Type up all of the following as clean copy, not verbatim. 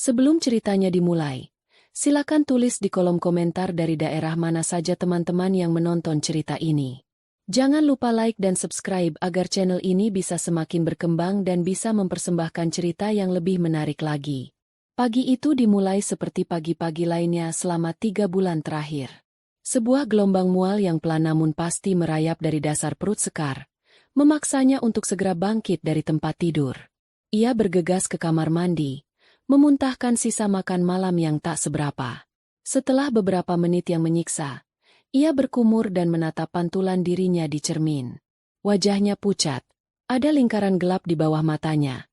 Sebelum ceritanya dimulai, silakan tulis di kolom komentar dari daerah mana saja teman-teman yang menonton cerita ini. Jangan lupa like dan subscribe agar channel ini bisa semakin berkembang dan bisa mempersembahkan cerita yang lebih menarik lagi. Pagi itu dimulai seperti pagi-pagi lainnya selama 3 bulan terakhir. Sebuah gelombang mual yang pelan namun pasti merayap dari dasar perut Sekar, memaksanya untuk segera bangkit dari tempat tidur. Ia bergegas ke kamar mandi, memuntahkan sisa makan malam yang tak seberapa. Setelah beberapa menit yang menyiksa, ia berkumur dan menatap pantulan dirinya di cermin. Wajahnya pucat, ada lingkaran gelap di bawah matanya,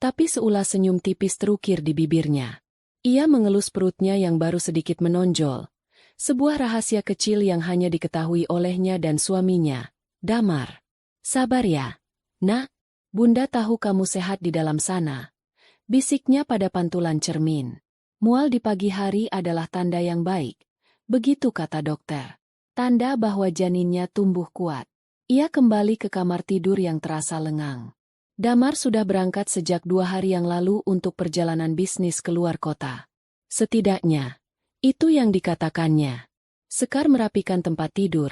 tapi seulas senyum tipis terukir di bibirnya. Ia mengelus perutnya yang baru sedikit menonjol, sebuah rahasia kecil yang hanya diketahui olehnya dan suaminya, Damar. Sabar ya, Nak, Bunda tahu kamu sehat di dalam sana, bisiknya pada pantulan cermin. Mual di pagi hari adalah tanda yang baik, begitu kata dokter. Tanda bahwa janinnya tumbuh kuat. Ia kembali ke kamar tidur yang terasa lengang. Damar sudah berangkat sejak 2 hari yang lalu untuk perjalanan bisnis keluar kota. Setidaknya, itu yang dikatakannya. Sekar merapikan tempat tidur.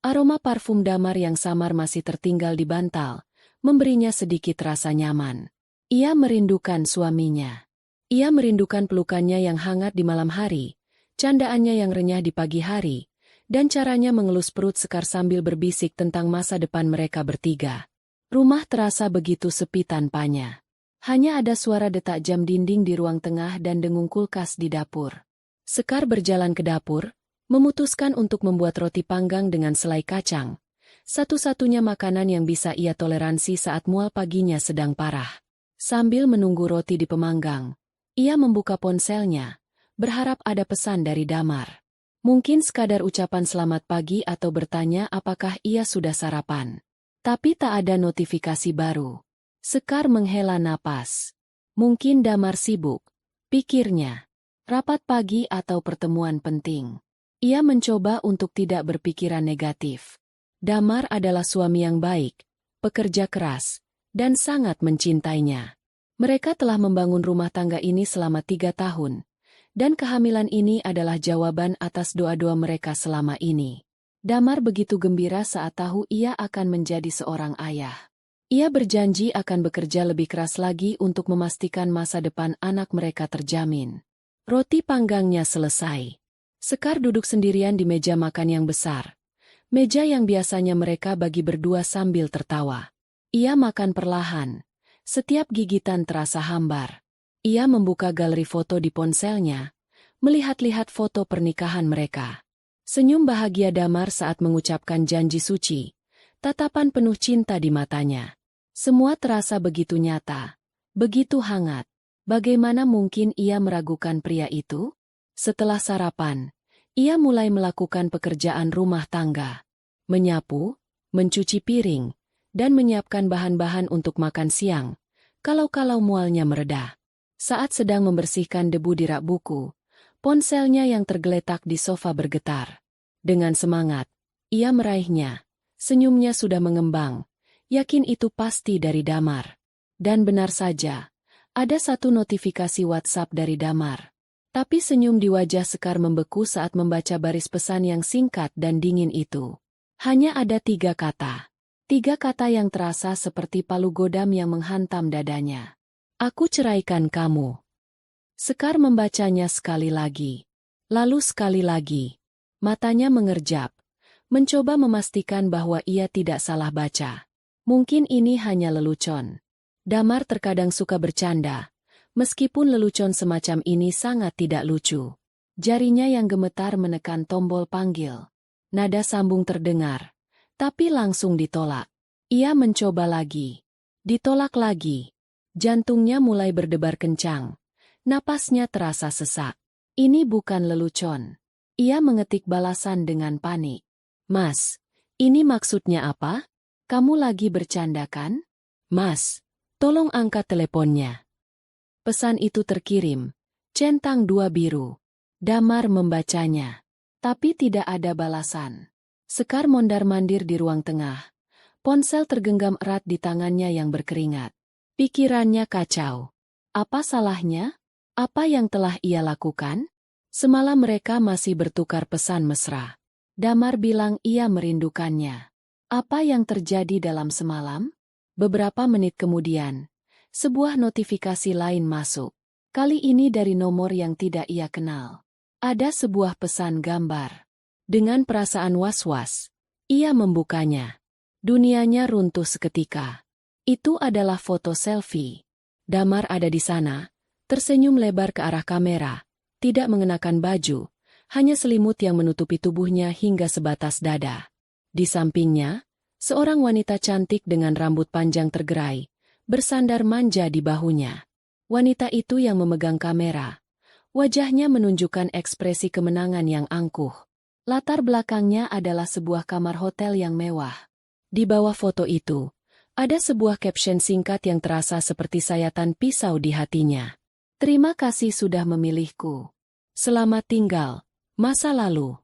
Aroma parfum Damar yang samar masih tertinggal di bantal, memberinya sedikit rasa nyaman. Ia merindukan suaminya. Ia merindukan pelukannya yang hangat di malam hari, candaannya yang renyah di pagi hari, dan caranya mengelus perut Sekar sambil berbisik tentang masa depan mereka bertiga. Rumah terasa begitu sepi tanpanya. Hanya ada suara detak jam dinding di ruang tengah dan dengung kulkas di dapur. Sekar berjalan ke dapur, memutuskan untuk membuat roti panggang dengan selai kacang, satu-satunya makanan yang bisa ia toleransi saat mual paginya sedang parah. Sambil menunggu roti dipemanggang, ia membuka ponselnya, berharap ada pesan dari Damar. Mungkin sekadar ucapan selamat pagi atau bertanya apakah ia sudah sarapan. Tapi tak ada notifikasi baru. Sekar menghela napas. Mungkin Damar sibuk, pikirnya. Rapat pagi atau pertemuan penting. Ia mencoba untuk tidak berpikiran negatif. Damar adalah suami yang baik, pekerja keras, dan sangat mencintainya. Mereka telah membangun rumah tangga ini selama 3 tahun, dan kehamilan ini adalah jawaban atas doa-doa mereka selama ini. Damar begitu gembira saat tahu ia akan menjadi seorang ayah. Ia berjanji akan bekerja lebih keras lagi untuk memastikan masa depan anak mereka terjamin. Roti panggangnya selesai. Sekar duduk sendirian di meja makan yang besar. Meja yang biasanya mereka bagi berdua sambil tertawa. Ia makan perlahan. Setiap gigitan terasa hambar. Ia membuka galeri foto di ponselnya, melihat-lihat foto pernikahan mereka. Senyum bahagia Damar saat mengucapkan janji suci, tatapan penuh cinta di matanya. Semua terasa begitu nyata, begitu hangat. Bagaimana mungkin ia meragukan pria itu? Setelah sarapan, ia mulai melakukan pekerjaan rumah tangga. Menyapu, mencuci piring, dan menyiapkan bahan-bahan untuk makan siang, kalau-kalau mualnya mereda. Saat sedang membersihkan debu di rak buku, ponselnya yang tergeletak di sofa bergetar. Dengan semangat, ia meraihnya. Senyumnya sudah mengembang, yakin itu pasti dari Damar. Dan benar saja, ada satu notifikasi WhatsApp dari Damar. Tapi senyum di wajah Sekar membeku saat membaca baris pesan yang singkat dan dingin itu. Hanya ada 3 kata. 3 kata yang terasa seperti palu godam yang menghantam dadanya. Aku ceraikan kamu. Sekar membacanya sekali lagi. Lalu sekali lagi. Matanya mengerjap. Mencoba memastikan bahwa ia tidak salah baca. Mungkin ini hanya lelucon. Damar terkadang suka bercanda. Meskipun lelucon semacam ini sangat tidak lucu. Jarinya yang gemetar menekan tombol panggil. Nada sambung terdengar. Tapi langsung ditolak. Ia mencoba lagi. Ditolak lagi. Jantungnya mulai berdebar kencang. Napasnya terasa sesak. Ini bukan lelucon. Ia mengetik balasan dengan panik. Mas, ini maksudnya apa? Kamu lagi bercanda kan? Mas, tolong angkat teleponnya. Pesan itu terkirim. Centang 2 biru. Damar membacanya. Tapi tidak ada balasan. Sekar mondar-mandir di ruang tengah. Ponsel tergenggam erat di tangannya yang berkeringat. Pikirannya kacau. Apa salahnya? Apa yang telah ia lakukan? Semalam mereka masih bertukar pesan mesra. Damar bilang ia merindukannya. Apa yang terjadi dalam semalam? Beberapa menit kemudian, sebuah notifikasi lain masuk. Kali ini dari nomor yang tidak ia kenal. Ada sebuah pesan gambar. Dengan perasaan was-was, ia membukanya. Dunianya runtuh seketika. Itu adalah foto selfie. Damar ada di sana, tersenyum lebar ke arah kamera, tidak mengenakan baju, hanya selimut yang menutupi tubuhnya hingga sebatas dada. Di sampingnya, seorang wanita cantik dengan rambut panjang tergerai, bersandar manja di bahunya. Wanita itu yang memegang kamera. Wajahnya menunjukkan ekspresi kemenangan yang angkuh. Latar belakangnya adalah sebuah kamar hotel yang mewah. Di bawah foto itu, ada sebuah caption singkat yang terasa seperti sayatan pisau di hatinya. Terima kasih sudah memilihku. Selamat tinggal, masa lalu.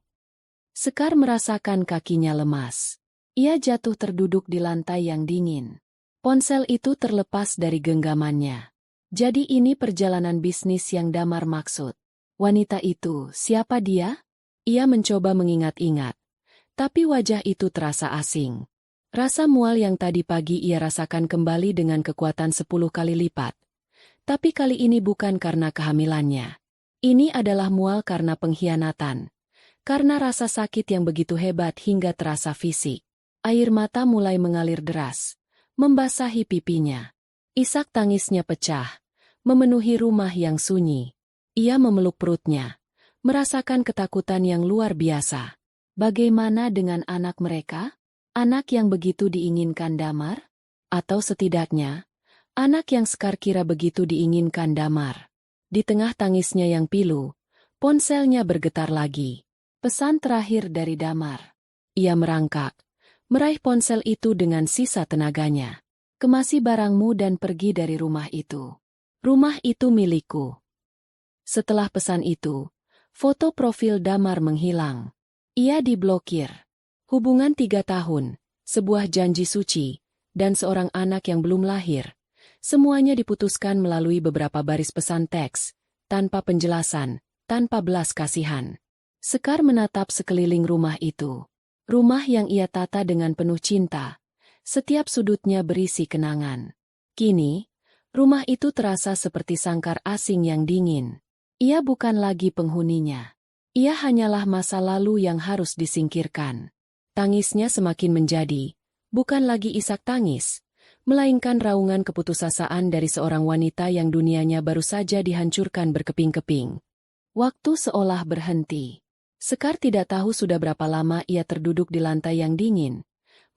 Sekar merasakan kakinya lemas. Ia jatuh terduduk di lantai yang dingin. Ponsel itu terlepas dari genggamannya. Jadi ini perjalanan bisnis yang Damar maksud. Wanita itu, siapa dia? Ia mencoba mengingat-ingat. Tapi wajah itu terasa asing. Rasa mual yang tadi pagi ia rasakan kembali dengan kekuatan 10 kali lipat. Tapi kali ini bukan karena kehamilannya. Ini adalah mual karena pengkhianatan. Karena rasa sakit yang begitu hebat hingga terasa fisik. Air mata mulai mengalir deras, membasahi pipinya. Isak tangisnya pecah, memenuhi rumah yang sunyi. Ia memeluk perutnya, merasakan ketakutan yang luar biasa. Bagaimana dengan anak mereka? Anak yang begitu diinginkan Damar? Atau setidaknya, anak yang Sekar kira begitu diinginkan Damar. Di tengah tangisnya yang pilu, ponselnya bergetar lagi. Pesan terakhir dari Damar. Ia merangkak, meraih ponsel itu dengan sisa tenaganya. Kemasi barangmu dan pergi dari rumah itu. Rumah itu milikku. Setelah pesan itu, foto profil Damar menghilang. Ia diblokir. Hubungan 3 tahun, sebuah janji suci, dan seorang anak yang belum lahir. Semuanya diputuskan melalui beberapa baris pesan teks, tanpa penjelasan, tanpa belas kasihan. Sekar menatap sekeliling rumah itu. Rumah yang ia tata dengan penuh cinta. Setiap sudutnya berisi kenangan. Kini, rumah itu terasa seperti sangkar asing yang dingin. Ia bukan lagi penghuninya. Ia hanyalah masa lalu yang harus disingkirkan. Tangisnya semakin menjadi, bukan lagi isak tangis, melainkan raungan keputusasaan dari seorang wanita yang dunianya baru saja dihancurkan berkeping-keping. Waktu seolah berhenti. Sekar tidak tahu sudah berapa lama ia terduduk di lantai yang dingin,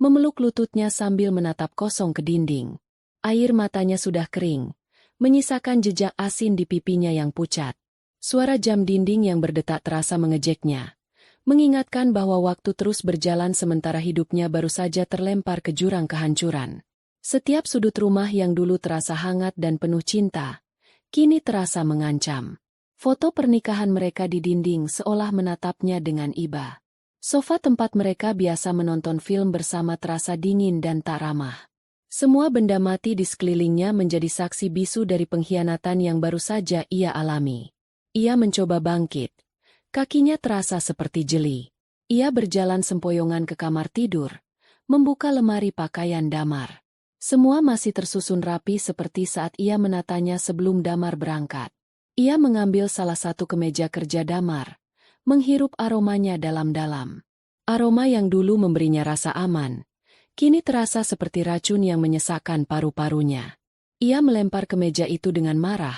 memeluk lututnya sambil menatap kosong ke dinding. Air matanya sudah kering, menyisakan jejak asin di pipinya yang pucat. Suara jam dinding yang berdetak terasa mengejeknya, mengingatkan bahwa waktu terus berjalan sementara hidupnya baru saja terlempar ke jurang kehancuran. Setiap sudut rumah yang dulu terasa hangat dan penuh cinta, kini terasa mengancam. Foto pernikahan mereka di dinding seolah menatapnya dengan iba. Sofa tempat mereka biasa menonton film bersama terasa dingin dan tak ramah. Semua benda mati di sekelilingnya menjadi saksi bisu dari pengkhianatan yang baru saja ia alami. Ia mencoba bangkit. Kakinya terasa seperti jeli. Ia berjalan sempoyongan ke kamar tidur, membuka lemari pakaian Damar. Semua masih tersusun rapi seperti saat ia menatanya sebelum Damar berangkat. Ia mengambil salah satu kemeja kerja Damar, menghirup aromanya dalam-dalam. Aroma yang dulu memberinya rasa aman, kini terasa seperti racun yang menyesakkan paru-parunya. Ia melempar kemeja itu dengan marah,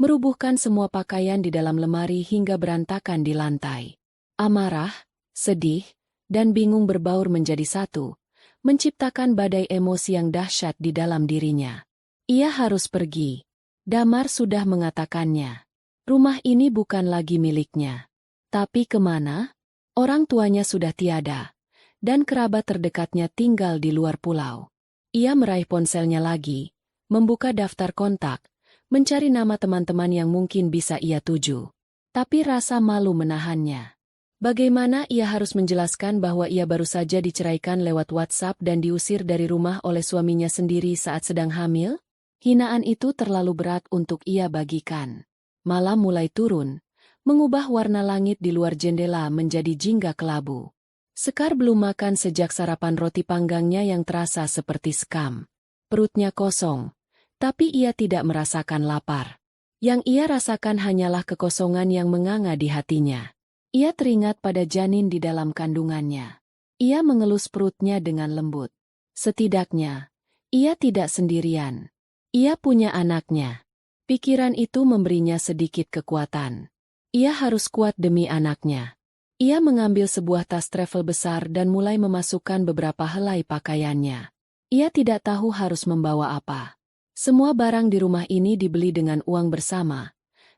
merubuhkan semua pakaian di dalam lemari hingga berantakan di lantai. Amarah, sedih, dan bingung berbaur menjadi satu, menciptakan badai emosi yang dahsyat di dalam dirinya. Ia harus pergi. Damar sudah mengatakannya. Rumah ini bukan lagi miliknya. Tapi kemana? Orang tuanya sudah tiada, dan kerabat terdekatnya tinggal di luar pulau. Ia meraih ponselnya lagi, membuka daftar kontak, mencari nama teman-teman yang mungkin bisa ia tuju. Tapi rasa malu menahannya. Bagaimana ia harus menjelaskan bahwa ia baru saja diceraikan lewat WhatsApp dan diusir dari rumah oleh suaminya sendiri saat sedang hamil? Hinaan itu terlalu berat untuk ia bagikan. Malam mulai turun, mengubah warna langit di luar jendela menjadi jingga kelabu. Sekar belum makan sejak sarapan roti panggangnya yang terasa seperti sekam. Perutnya kosong, tapi ia tidak merasakan lapar. Yang ia rasakan hanyalah kekosongan yang menganga di hatinya. Ia teringat pada janin di dalam kandungannya. Ia mengelus perutnya dengan lembut. Setidaknya, ia tidak sendirian. Ia punya anaknya. Pikiran itu memberinya sedikit kekuatan. Ia harus kuat demi anaknya. Ia mengambil sebuah tas travel besar dan mulai memasukkan beberapa helai pakaiannya. Ia tidak tahu harus membawa apa. Semua barang di rumah ini dibeli dengan uang bersama,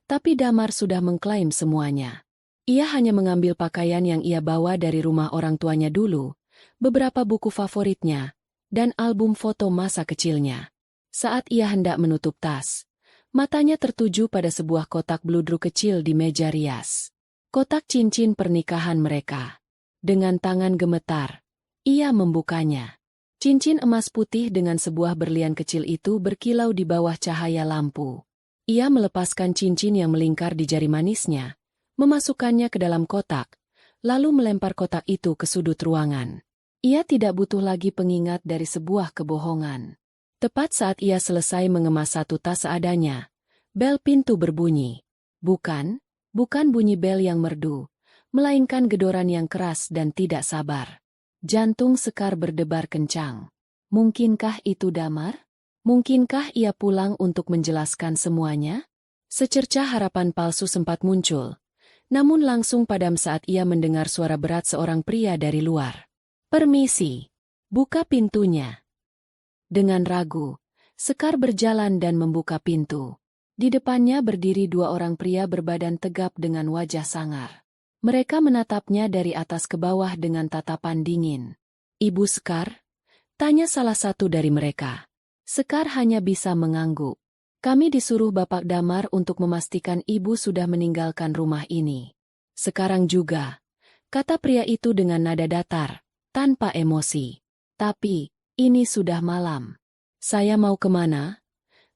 tapi Damar sudah mengklaim semuanya. Ia hanya mengambil pakaian yang ia bawa dari rumah orang tuanya dulu, beberapa buku favoritnya, dan album foto masa kecilnya. Saat ia hendak menutup tas, matanya tertuju pada sebuah kotak bludru kecil di meja rias. Kotak cincin pernikahan mereka. Dengan tangan gemetar, ia membukanya. Cincin emas putih dengan sebuah berlian kecil itu berkilau di bawah cahaya lampu. Ia melepaskan cincin yang melingkar di jari manisnya, memasukkannya ke dalam kotak, lalu melempar kotak itu ke sudut ruangan. Ia tidak butuh lagi pengingat dari sebuah kebohongan. Tepat saat ia selesai mengemas satu tas seadanya, bel pintu berbunyi. Bukan bunyi bel yang merdu, melainkan gedoran yang keras dan tidak sabar. Jantung Sekar berdebar kencang. Mungkinkah itu Damar? Mungkinkah ia pulang untuk menjelaskan semuanya? Secercah harapan palsu sempat muncul, namun langsung padam saat ia mendengar suara berat seorang pria dari luar. "Permisi, buka pintunya." Dengan ragu, Sekar berjalan dan membuka pintu. Di depannya berdiri dua orang pria berbadan tegap dengan wajah sangar. Mereka menatapnya dari atas ke bawah dengan tatapan dingin. "Ibu Sekar?" tanya salah satu dari mereka. Sekar hanya bisa mengangguk. "Kami disuruh Bapak Damar untuk memastikan ibu sudah meninggalkan rumah ini." "Sekarang juga," kata pria itu dengan nada datar, tanpa emosi. "Tapi, ini sudah malam." "Saya mau kemana?"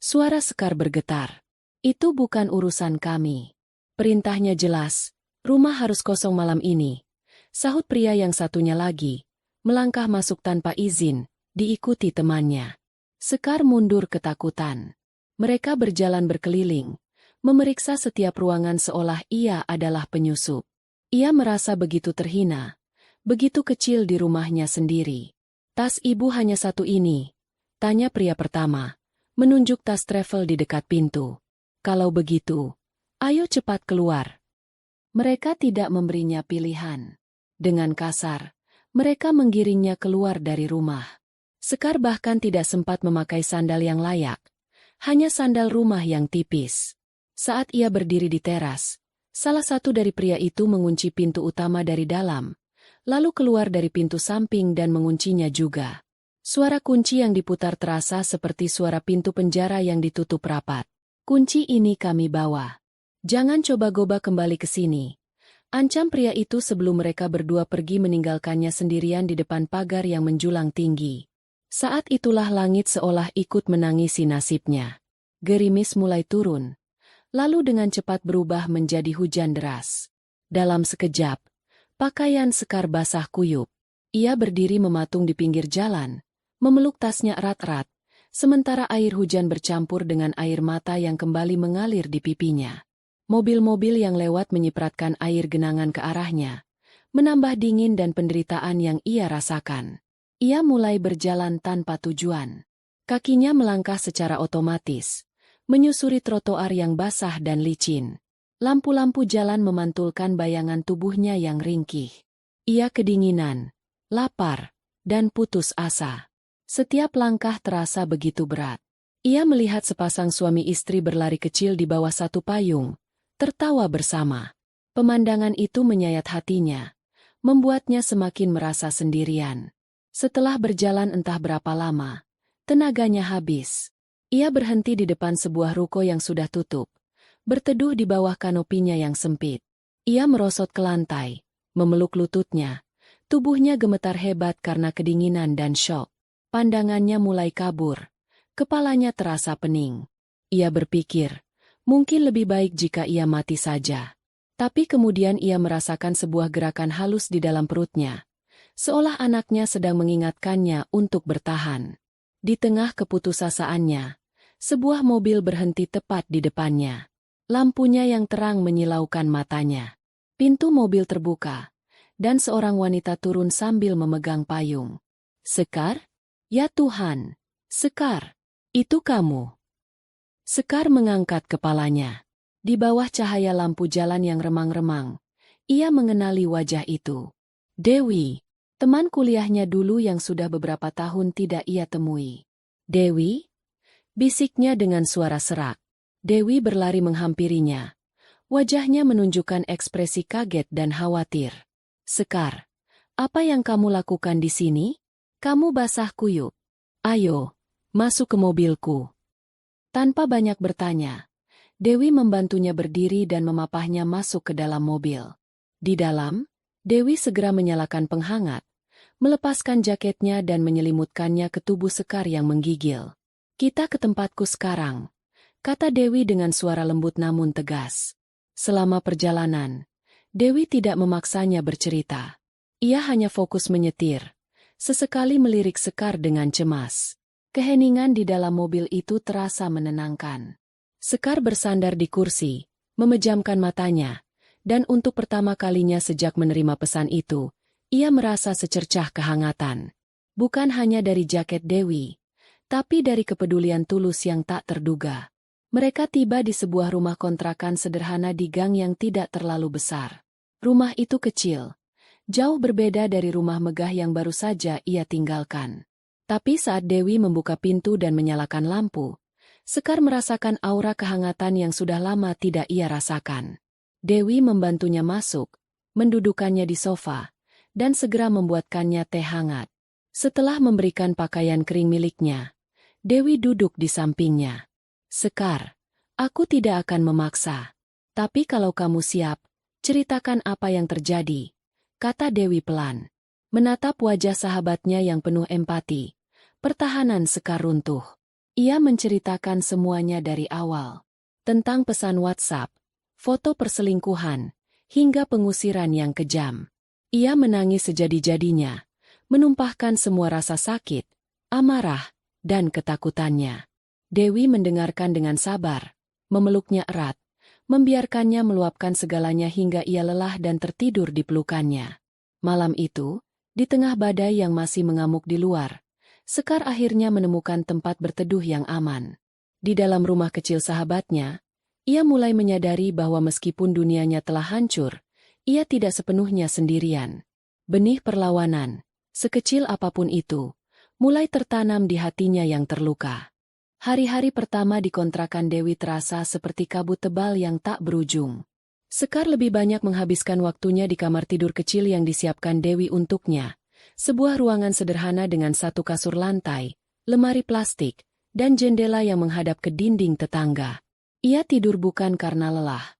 Suara Sekar bergetar. "Itu bukan urusan kami. Perintahnya jelas. Rumah harus kosong malam ini," sahut pria yang satunya lagi, melangkah masuk tanpa izin, diikuti temannya. Sekar mundur ketakutan. Mereka berjalan berkeliling, memeriksa setiap ruangan seolah ia adalah penyusup. Ia merasa begitu terhina, begitu kecil di rumahnya sendiri. "Tas ibu hanya satu ini?" tanya pria pertama, menunjuk tas travel di dekat pintu. "Kalau begitu, ayo cepat keluar." Mereka tidak memberinya pilihan. Dengan kasar, mereka menggiringnya keluar dari rumah. Sekar bahkan tidak sempat memakai sandal yang layak, hanya sandal rumah yang tipis. Saat ia berdiri di teras, salah satu dari pria itu mengunci pintu utama dari dalam, lalu keluar dari pintu samping dan menguncinya juga. Suara kunci yang diputar terasa seperti suara pintu penjara yang ditutup rapat. "Kunci ini kami bawa. Jangan coba-coba kembali ke sini," ancam pria itu sebelum mereka berdua pergi meninggalkannya sendirian di depan pagar yang menjulang tinggi. Saat itulah langit seolah ikut menangisi nasibnya. Gerimis mulai turun, lalu dengan cepat berubah menjadi hujan deras. Dalam sekejap, pakaian Sekar basah kuyup. Ia berdiri mematung di pinggir jalan, memeluk tasnya erat-erat, sementara air hujan bercampur dengan air mata yang kembali mengalir di pipinya. Mobil-mobil yang lewat menyipratkan air genangan ke arahnya, menambah dingin dan penderitaan yang ia rasakan. Ia mulai berjalan tanpa tujuan. Kakinya melangkah secara otomatis, menyusuri trotoar yang basah dan licin. Lampu-lampu jalan memantulkan bayangan tubuhnya yang ringkih. Ia kedinginan, lapar, dan putus asa. Setiap langkah terasa begitu berat. Ia melihat sepasang suami istri berlari kecil di bawah satu payung, tertawa bersama. Pemandangan itu menyayat hatinya, membuatnya semakin merasa sendirian. Setelah berjalan entah berapa lama, tenaganya habis. Ia berhenti di depan sebuah ruko yang sudah tutup, berteduh di bawah kanopinya yang sempit. Ia merosot ke lantai, memeluk lututnya. Tubuhnya gemetar hebat karena kedinginan dan syok. Pandangannya mulai kabur, kepalanya terasa pening. Ia berpikir, Mungkin lebih baik jika ia mati saja. Tapi kemudian ia merasakan sebuah gerakan halus di dalam perutnya, seolah anaknya sedang mengingatkannya untuk bertahan. Di tengah keputusasaannya, sebuah mobil berhenti tepat di depannya. Lampunya yang terang menyilaukan matanya. Pintu mobil terbuka, dan seorang wanita turun sambil memegang payung. "Sekar? Ya Tuhan, Sekar, itu kamu?" Sekar mengangkat kepalanya. Di bawah cahaya lampu jalan yang remang-remang, ia mengenali wajah itu. Dewi, teman kuliahnya dulu yang sudah beberapa tahun tidak ia temui. "Dewi?" bisiknya dengan suara serak. Dewi berlari menghampirinya. Wajahnya menunjukkan ekspresi kaget dan khawatir. "Sekar, apa yang kamu lakukan di sini? Kamu basah kuyup. Ayo, masuk ke mobilku." Tanpa banyak bertanya, Dewi membantunya berdiri dan memapahnya masuk ke dalam mobil. Di dalam, Dewi segera menyalakan penghangat, melepaskan jaketnya dan menyelimutkannya ke tubuh Sekar yang menggigil. "Kita ke tempatku sekarang," kata Dewi dengan suara lembut namun tegas. Selama perjalanan, Dewi tidak memaksanya bercerita. Ia hanya fokus menyetir, sesekali melirik Sekar dengan cemas. Keheningan di dalam mobil itu terasa menenangkan. Sekar bersandar di kursi, memejamkan matanya, dan untuk pertama kalinya sejak menerima pesan itu, ia merasa secercah kehangatan. Bukan hanya dari jaket Dewi, tapi dari kepedulian tulus yang tak terduga. Mereka tiba di sebuah rumah kontrakan sederhana di gang yang tidak terlalu besar. Rumah itu kecil, jauh berbeda dari rumah megah yang baru saja ia tinggalkan. Tapi saat Dewi membuka pintu dan menyalakan lampu, Sekar merasakan aura kehangatan yang sudah lama tidak ia rasakan. Dewi membantunya masuk, mendudukannya di sofa, dan segera membuatkannya teh hangat. Setelah memberikan pakaian kering miliknya, Dewi duduk di sampingnya. "Sekar, aku tidak akan memaksa. Tapi kalau kamu siap, ceritakan apa yang terjadi," kata Dewi pelan. Menatap wajah sahabatnya yang penuh empati, pertahanan Sekar runtuh. Ia menceritakan semuanya dari awal. Tentang pesan WhatsApp, foto perselingkuhan, hingga pengusiran yang kejam. Ia menangis sejadi-jadinya, menumpahkan semua rasa sakit, amarah, dan ketakutannya. Dewi mendengarkan dengan sabar, memeluknya erat, membiarkannya meluapkan segalanya hingga ia lelah dan tertidur di pelukannya. Malam itu, di tengah badai yang masih mengamuk di luar, Sekar akhirnya menemukan tempat berteduh yang aman. Di dalam rumah kecil sahabatnya, ia mulai menyadari bahwa meskipun dunianya telah hancur, ia tidak sepenuhnya sendirian. Benih perlawanan, sekecil apapun itu, mulai tertanam di hatinya yang terluka. Hari-hari pertama di kontrakan Dewi terasa seperti kabut tebal yang tak berujung. Sekar lebih banyak menghabiskan waktunya di kamar tidur kecil yang disiapkan Dewi untuknya. Sebuah ruangan sederhana dengan satu kasur lantai, lemari plastik, dan jendela yang menghadap ke dinding tetangga. Ia tidur bukan karena lelah,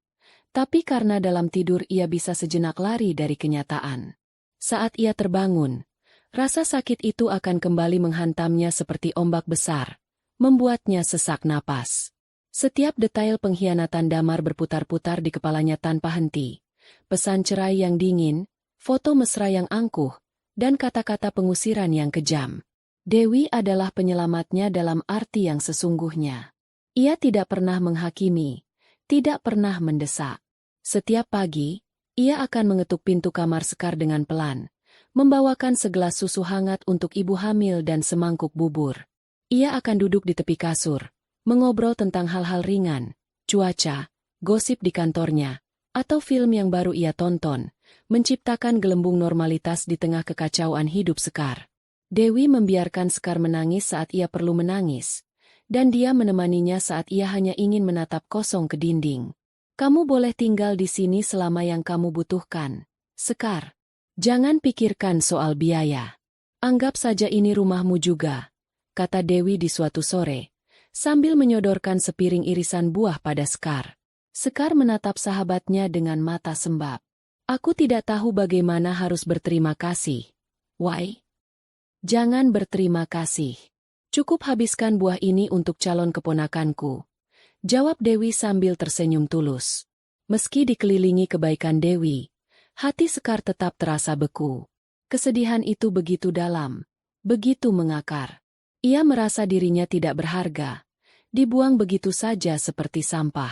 tapi karena dalam tidur ia bisa sejenak lari dari kenyataan. Saat ia terbangun, rasa sakit itu akan kembali menghantamnya seperti ombak besar, membuatnya sesak napas. Setiap detail pengkhianatan damar berputar-putar di kepalanya tanpa henti. Pesan cerai yang dingin, foto mesra yang angkuh, dan kata-kata pengusiran yang kejam. Dewi adalah penyelamatnya dalam arti yang sesungguhnya. Ia tidak pernah menghakimi, tidak pernah mendesak. Setiap pagi, ia akan mengetuk pintu kamar Sekar dengan pelan, membawakan segelas susu hangat untuk ibu hamil dan semangkuk bubur. Ia akan duduk di tepi kasur, mengobrol tentang hal-hal ringan, cuaca, gosip di kantornya, atau film yang baru ia tonton, menciptakan gelembung normalitas di tengah kekacauan hidup Sekar. Dewi membiarkan Sekar menangis saat ia perlu menangis, dan dia menemaninya saat ia hanya ingin menatap kosong ke dinding. "Kamu boleh tinggal di sini selama yang kamu butuhkan, Sekar. Jangan pikirkan soal biaya. Anggap saja ini rumahmu juga," kata Dewi di suatu sore, sambil menyodorkan sepiring irisan buah pada Sekar. Sekar menatap sahabatnya dengan mata sembab. "Aku tidak tahu bagaimana harus berterima kasih. Why? Jangan berterima kasih. Cukup habiskan buah ini untuk calon keponakanku. Jawab Dewi sambil tersenyum tulus. Meski dikelilingi kebaikan Dewi, hati Sekar tetap terasa beku. Kesedihan itu begitu dalam, begitu mengakar. Ia merasa dirinya tidak berharga, dibuang begitu saja seperti sampah.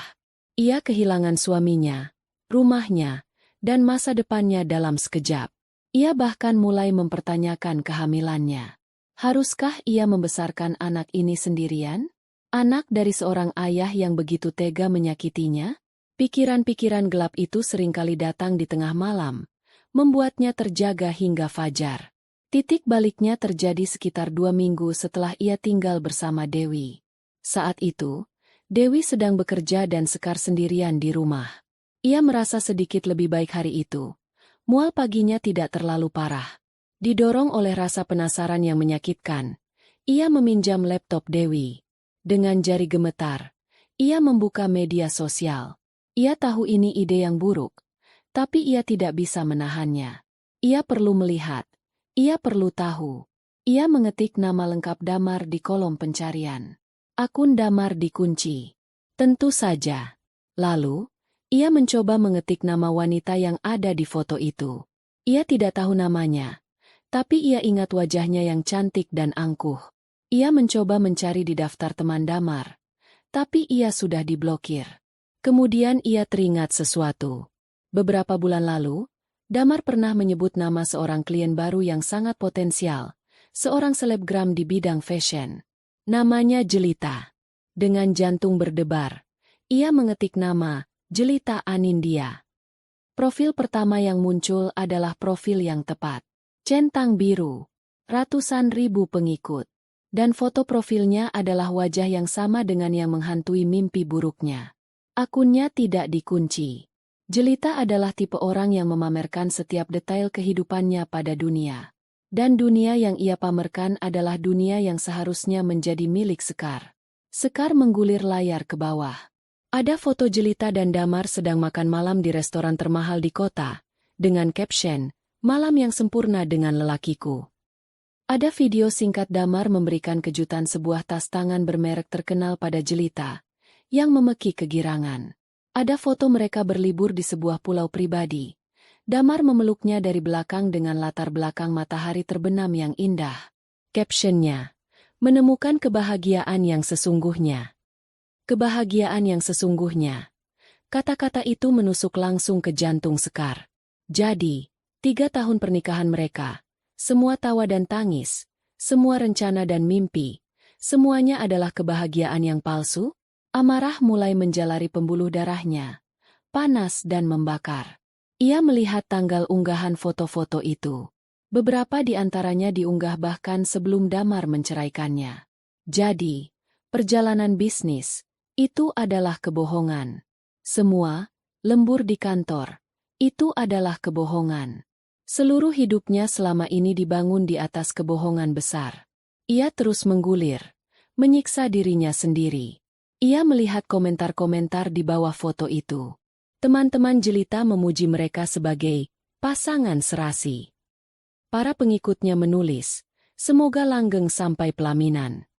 Ia kehilangan suaminya, rumahnya, dan masa depannya dalam sekejap. Ia bahkan mulai mempertanyakan kehamilannya. Haruskah ia membesarkan anak ini sendirian? Anak dari seorang ayah yang begitu tega menyakitinya? Pikiran-pikiran gelap itu seringkali datang di tengah malam, membuatnya terjaga hingga fajar. Titik baliknya terjadi sekitar 2 minggu setelah ia tinggal bersama Dewi. Saat itu, Dewi sedang bekerja dan Sekar sendirian di rumah. Ia merasa sedikit lebih baik hari itu. Mual paginya tidak terlalu parah. Didorong oleh rasa penasaran yang menyakitkan, ia meminjam laptop Dewi. Dengan jari gemetar, ia membuka media sosial. Ia tahu ini ide yang buruk, tapi ia tidak bisa menahannya. Ia perlu melihat, ia perlu tahu. Ia mengetik nama lengkap Damar di kolom pencarian. Akun Damar dikunci. Tentu saja. Lalu, ia mencoba mengetik nama wanita yang ada di foto itu. Ia tidak tahu namanya, tapi ia ingat wajahnya yang cantik dan angkuh. Ia mencoba mencari di daftar teman Damar, tapi ia sudah diblokir. Kemudian ia teringat sesuatu. Beberapa bulan lalu, Damar pernah menyebut nama seorang klien baru yang sangat potensial, seorang selebgram di bidang fashion. Namanya Jelita. Dengan jantung berdebar, ia mengetik nama Jelita Anindya. Profil pertama yang muncul adalah profil yang tepat. Centang biru, ratusan ribu pengikut. Dan foto profilnya adalah wajah yang sama dengan yang menghantui mimpi buruknya. Akunnya tidak dikunci. Jelita adalah tipe orang yang memamerkan setiap detail kehidupannya pada dunia. Dan dunia yang ia pamerkan adalah dunia yang seharusnya menjadi milik Sekar. Sekar menggulir layar ke bawah. Ada foto Jelita dan Damar sedang makan malam di restoran termahal di kota, dengan caption, "Malam yang sempurna dengan lelakiku." Ada video singkat Damar memberikan kejutan sebuah tas tangan bermerek terkenal pada Jelita, yang memekik kegirangan. Ada foto mereka berlibur di sebuah pulau pribadi. Damar memeluknya dari belakang dengan latar belakang matahari terbenam yang indah. Captionnya, "Menemukan kebahagiaan yang sesungguhnya." Kebahagiaan yang sesungguhnya. Kata-kata itu menusuk langsung ke jantung Sekar. Jadi, 3 tahun pernikahan mereka, semua tawa dan tangis, semua rencana dan mimpi, semuanya adalah kebahagiaan yang palsu? Amarah mulai menjalari pembuluh darahnya, panas dan membakar. Ia melihat tanggal unggahan foto-foto itu. Beberapa di antaranya diunggah bahkan sebelum Damar menceraikannya. Jadi, perjalanan bisnis, itu adalah kebohongan. Semua, lembur di kantor, itu adalah kebohongan. Seluruh hidupnya selama ini dibangun di atas kebohongan besar. Ia terus menggulir, menyiksa dirinya sendiri. Ia melihat komentar-komentar di bawah foto itu. Teman-teman Jelita memuji mereka sebagai pasangan serasi. Para pengikutnya menulis, "Semoga langgeng sampai pelaminan."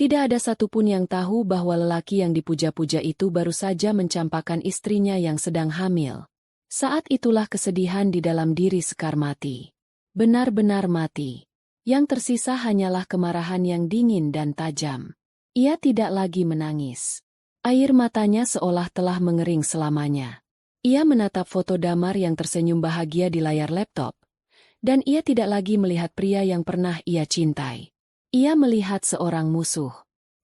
Tidak ada satupun yang tahu bahwa lelaki yang dipuja-puja itu baru saja mencampakkan istrinya yang sedang hamil. Saat itulah kesedihan di dalam diri Sekar mati. Benar-benar mati. Yang tersisa hanyalah kemarahan yang dingin dan tajam. Ia tidak lagi menangis. Air matanya seolah telah mengering selamanya. Ia menatap foto Damar yang tersenyum bahagia di layar laptop. Dan ia tidak lagi melihat pria yang pernah ia cintai. Ia melihat seorang musuh.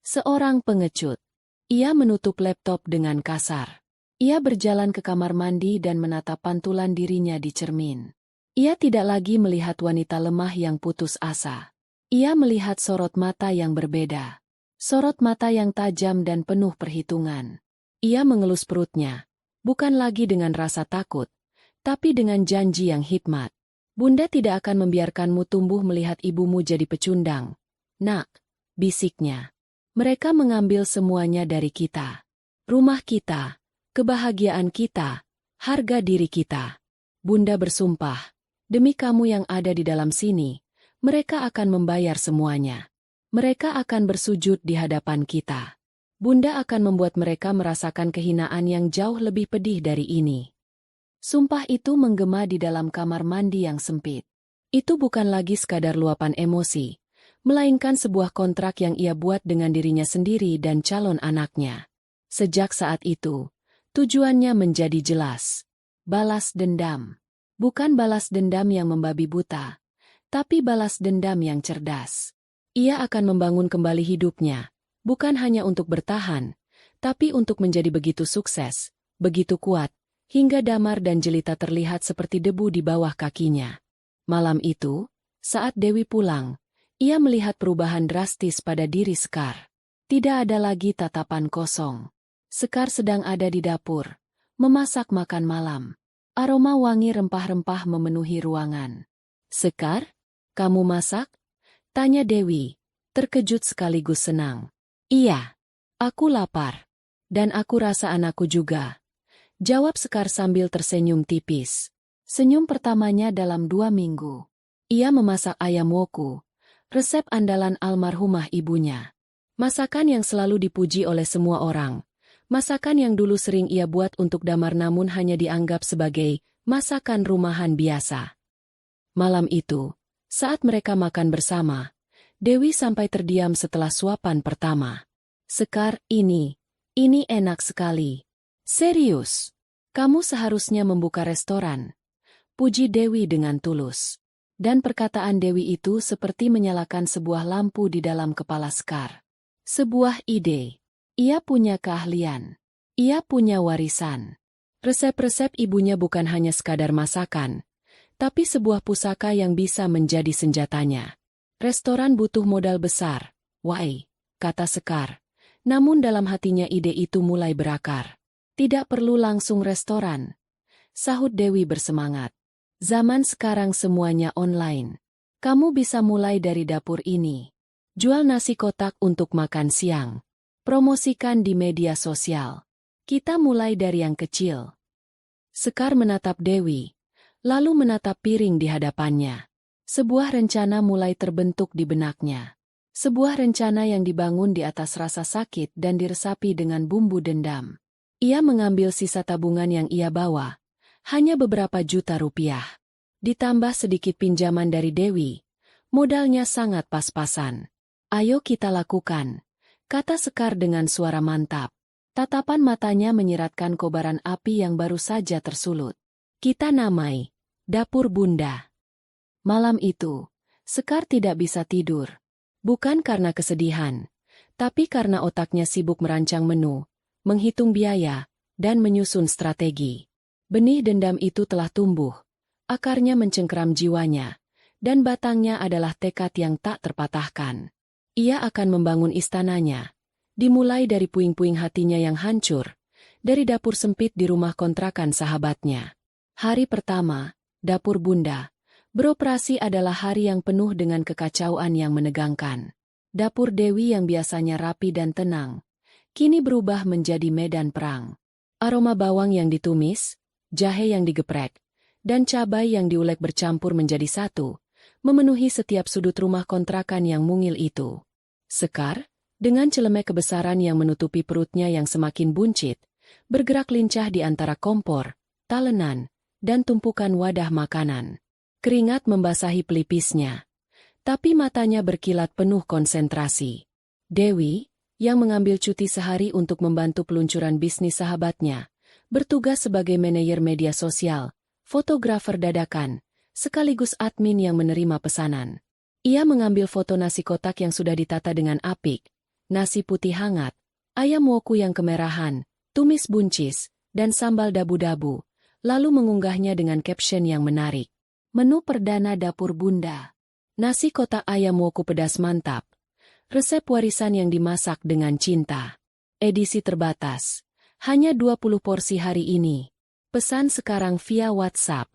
Seorang pengecut. Ia menutup laptop dengan kasar. Ia berjalan ke kamar mandi dan menatap pantulan dirinya di cermin. Ia tidak lagi melihat wanita lemah yang putus asa. Ia melihat sorot mata yang berbeda. Sorot mata yang tajam dan penuh perhitungan. Ia mengelus perutnya, bukan lagi dengan rasa takut, tapi dengan janji yang hikmat. "Bunda tidak akan membiarkanmu tumbuh melihat ibumu jadi pecundang. Nak," bisiknya. "Mereka mengambil semuanya dari kita. Rumah kita. Kebahagiaan kita, harga diri kita. Bunda bersumpah, demi kamu yang ada di dalam sini, mereka akan membayar semuanya. Mereka akan bersujud di hadapan kita. Bunda akan membuat mereka merasakan kehinaan yang jauh lebih pedih dari ini. Sumpah itu menggema di dalam kamar mandi yang sempit. Itu bukan lagi sekadar luapan emosi, melainkan sebuah kontrak yang ia buat dengan dirinya sendiri dan calon anaknya. Sejak saat itu, tujuannya menjadi jelas. Balas dendam. Bukan balas dendam yang membabi buta, tapi balas dendam yang cerdas. Ia akan membangun kembali hidupnya, bukan hanya untuk bertahan, tapi untuk menjadi begitu sukses, begitu kuat, hingga damar dan jelita terlihat seperti debu di bawah kakinya. Malam itu, saat Dewi pulang, ia melihat perubahan drastis pada diri Sekar. Tidak ada lagi tatapan kosong. Sekar sedang ada di dapur, memasak makan malam. Aroma wangi rempah-rempah memenuhi ruangan. Sekar? Kamu masak? Tanya Dewi, terkejut sekaligus senang. Iya, aku lapar. Dan aku rasa anakku juga. Jawab Sekar sambil tersenyum tipis. Senyum pertamanya dalam 2 minggu. Ia memasak ayam woku, resep andalan almarhumah ibunya. Masakan yang selalu dipuji oleh semua orang. Masakan yang dulu sering ia buat untuk Damar namun hanya dianggap sebagai masakan rumahan biasa. Malam itu, saat mereka makan bersama, Dewi sampai terdiam setelah suapan pertama. Sekar, ini enak sekali. Serius, kamu seharusnya membuka restoran. Puji Dewi dengan tulus. Dan perkataan Dewi itu seperti menyalakan sebuah lampu di dalam kepala Sekar. Sebuah ide. Ia punya keahlian. Ia punya warisan. Resep-resep ibunya bukan hanya sekadar masakan, tapi sebuah pusaka yang bisa menjadi senjatanya. Restoran butuh modal besar, why? Kata Sekar. Namun dalam hatinya ide itu mulai berakar. Tidak perlu langsung restoran, sahut Dewi bersemangat. Zaman sekarang semuanya online. Kamu bisa mulai dari dapur ini. Jual nasi kotak untuk makan siang. Promosikan di media sosial. Kita mulai dari yang kecil. Sekar menatap Dewi, lalu menatap piring di hadapannya. Sebuah rencana mulai terbentuk di benaknya. Sebuah rencana yang dibangun di atas rasa sakit dan diresapi dengan bumbu dendam. Ia mengambil sisa tabungan yang ia bawa, hanya beberapa juta rupiah. Ditambah sedikit pinjaman dari Dewi, modalnya sangat pas-pasan. Ayo kita lakukan, kata Sekar dengan suara mantap. Tatapan matanya menyiratkan kobaran api yang baru saja tersulut. Kita namai Dapur Bunda. Malam itu, Sekar tidak bisa tidur. Bukan karena kesedihan, tapi karena otaknya sibuk merancang menu, menghitung biaya, dan menyusun strategi. Benih dendam itu telah tumbuh, akarnya mencengkeram jiwanya, dan batangnya adalah tekad yang tak terpatahkan. Ia akan membangun istananya. Dimulai dari puing-puing hatinya yang hancur, dari dapur sempit di rumah kontrakan sahabatnya. Hari pertama, Dapur Bunda beroperasi adalah hari yang penuh dengan kekacauan yang menegangkan. Dapur Dewi yang biasanya rapi dan tenang, kini berubah menjadi medan perang. Aroma bawang yang ditumis, jahe yang digeprek, dan cabai yang diulek bercampur menjadi satu, memenuhi setiap sudut rumah kontrakan yang mungil itu. Sekar, dengan celemek kebesaran yang menutupi perutnya yang semakin buncit, bergerak lincah di antara kompor, talenan, dan tumpukan wadah makanan. Keringat membasahi pelipisnya, tapi matanya berkilat penuh konsentrasi. Dewi, yang mengambil cuti sehari untuk membantu peluncuran bisnis sahabatnya, bertugas sebagai manajer media sosial, fotografer dadakan, sekaligus admin yang menerima pesanan. Ia mengambil foto nasi kotak yang sudah ditata dengan apik, nasi putih hangat, ayam woku yang kemerahan, tumis buncis, dan sambal dabu-dabu, lalu mengunggahnya dengan caption yang menarik. Menu perdana Dapur Bunda. Nasi kotak ayam woku pedas mantap. Resep warisan yang dimasak dengan cinta. Edisi terbatas. Hanya 20 porsi hari ini. Pesan sekarang via WhatsApp.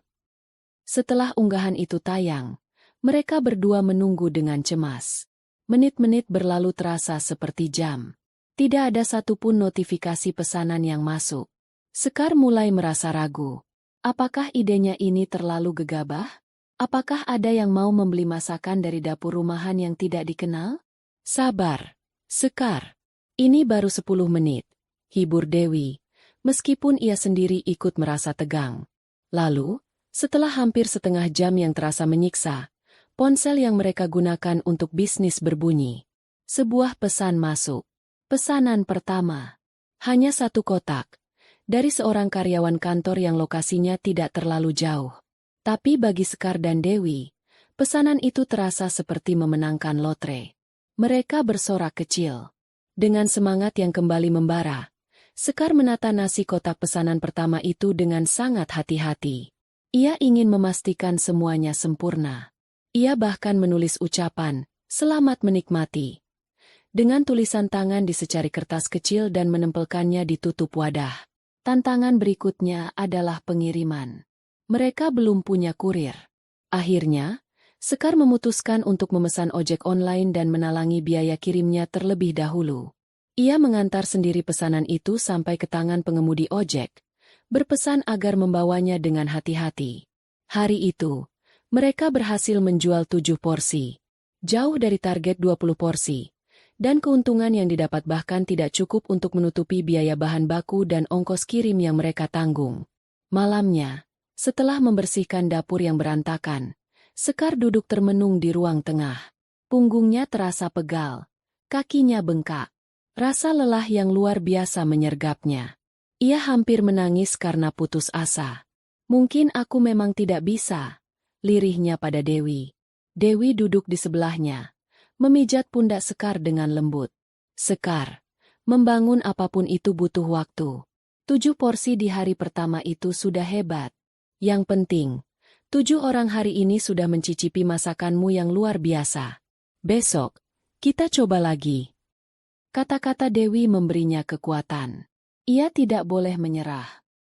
Setelah unggahan itu tayang, mereka berdua menunggu dengan cemas. Menit-menit berlalu terasa seperti jam. Tidak ada satupun notifikasi pesanan yang masuk. Sekar mulai merasa ragu. Apakah idenya ini terlalu gegabah? Apakah ada yang mau membeli masakan dari dapur rumahan yang tidak dikenal? Sabar, Sekar. Ini baru 10 menit, hibur Dewi, meskipun ia sendiri ikut merasa tegang. Lalu, setelah hampir setengah jam yang terasa menyiksa, ponsel yang mereka gunakan untuk bisnis berbunyi. Sebuah pesan masuk. Pesanan pertama. Hanya satu kotak. Dari seorang karyawan kantor yang lokasinya tidak terlalu jauh. Tapi bagi Sekar dan Dewi, pesanan itu terasa seperti memenangkan lotre. Mereka bersorak kecil. Dengan semangat yang kembali membara, Sekar menata nasi kotak pesanan pertama itu dengan sangat hati-hati. Ia ingin memastikan semuanya sempurna. Ia bahkan menulis ucapan, "Selamat menikmati," dengan tulisan tangan di secari kertas kecil dan menempelkannya di tutup wadah. Tantangan berikutnya adalah pengiriman. Mereka belum punya kurir. Akhirnya, Sekar memutuskan untuk memesan ojek online dan menalangi biaya kirimnya terlebih dahulu. Ia mengantar sendiri pesanan itu sampai ke tangan pengemudi ojek, berpesan agar membawanya dengan hati-hati. Hari itu, mereka berhasil menjual 7 porsi, jauh dari target 20 porsi, dan keuntungan yang didapat bahkan tidak cukup untuk menutupi biaya bahan baku dan ongkos kirim yang mereka tanggung. Malamnya, setelah membersihkan dapur yang berantakan, Sekar duduk termenung di ruang tengah. Punggungnya terasa pegal, kakinya bengkak. Rasa lelah yang luar biasa menyergapnya. Ia hampir menangis karena putus asa. "Mungkin aku memang tidak bisa," lirihnya pada Dewi. Dewi duduk di sebelahnya, memijat pundak Sekar dengan lembut. "Sekar, membangun apapun itu butuh waktu. 7 porsi di hari pertama itu sudah hebat. Yang penting, 7 orang hari ini sudah mencicipi masakanmu yang luar biasa. Besok, kita coba lagi." Kata-kata Dewi memberinya kekuatan. Ia tidak boleh menyerah.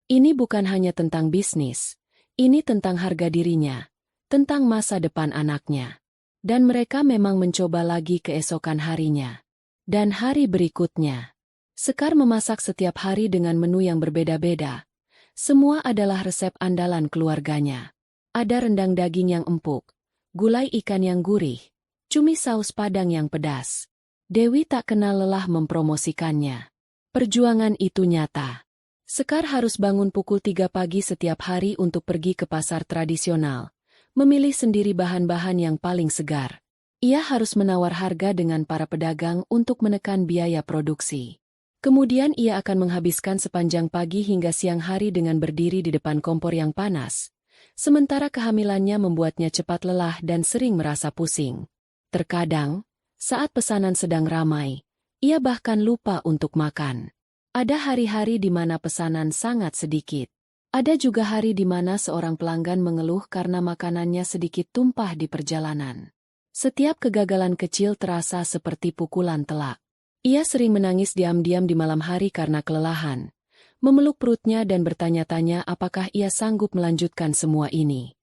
Ini bukan hanya tentang bisnis, ini tentang harga dirinya, tentang masa depan anaknya. Dan mereka memang mencoba lagi keesokan harinya. Dan hari berikutnya. Sekar memasak setiap hari dengan menu yang berbeda-beda. Semua adalah resep andalan keluarganya. Ada rendang daging yang empuk, gulai ikan yang gurih, cumi saus padang yang pedas. Dewi tak kenal lelah mempromosikannya. Perjuangan itu nyata. Sekar harus bangun pukul 3 pagi setiap hari untuk pergi ke pasar tradisional, memilih sendiri bahan-bahan yang paling segar. Ia harus menawar harga dengan para pedagang untuk menekan biaya produksi. Kemudian ia akan menghabiskan sepanjang pagi hingga siang hari dengan berdiri di depan kompor yang panas. Sementara kehamilannya membuatnya cepat lelah dan sering merasa pusing. Terkadang, saat pesanan sedang ramai, ia bahkan lupa untuk makan. Ada hari-hari di mana pesanan sangat sedikit. Ada juga hari di mana seorang pelanggan mengeluh karena makanannya sedikit tumpah di perjalanan. Setiap kegagalan kecil terasa seperti pukulan telak. Ia sering menangis diam-diam di malam hari karena kelelahan, memeluk perutnya dan bertanya-tanya apakah ia sanggup melanjutkan semua ini.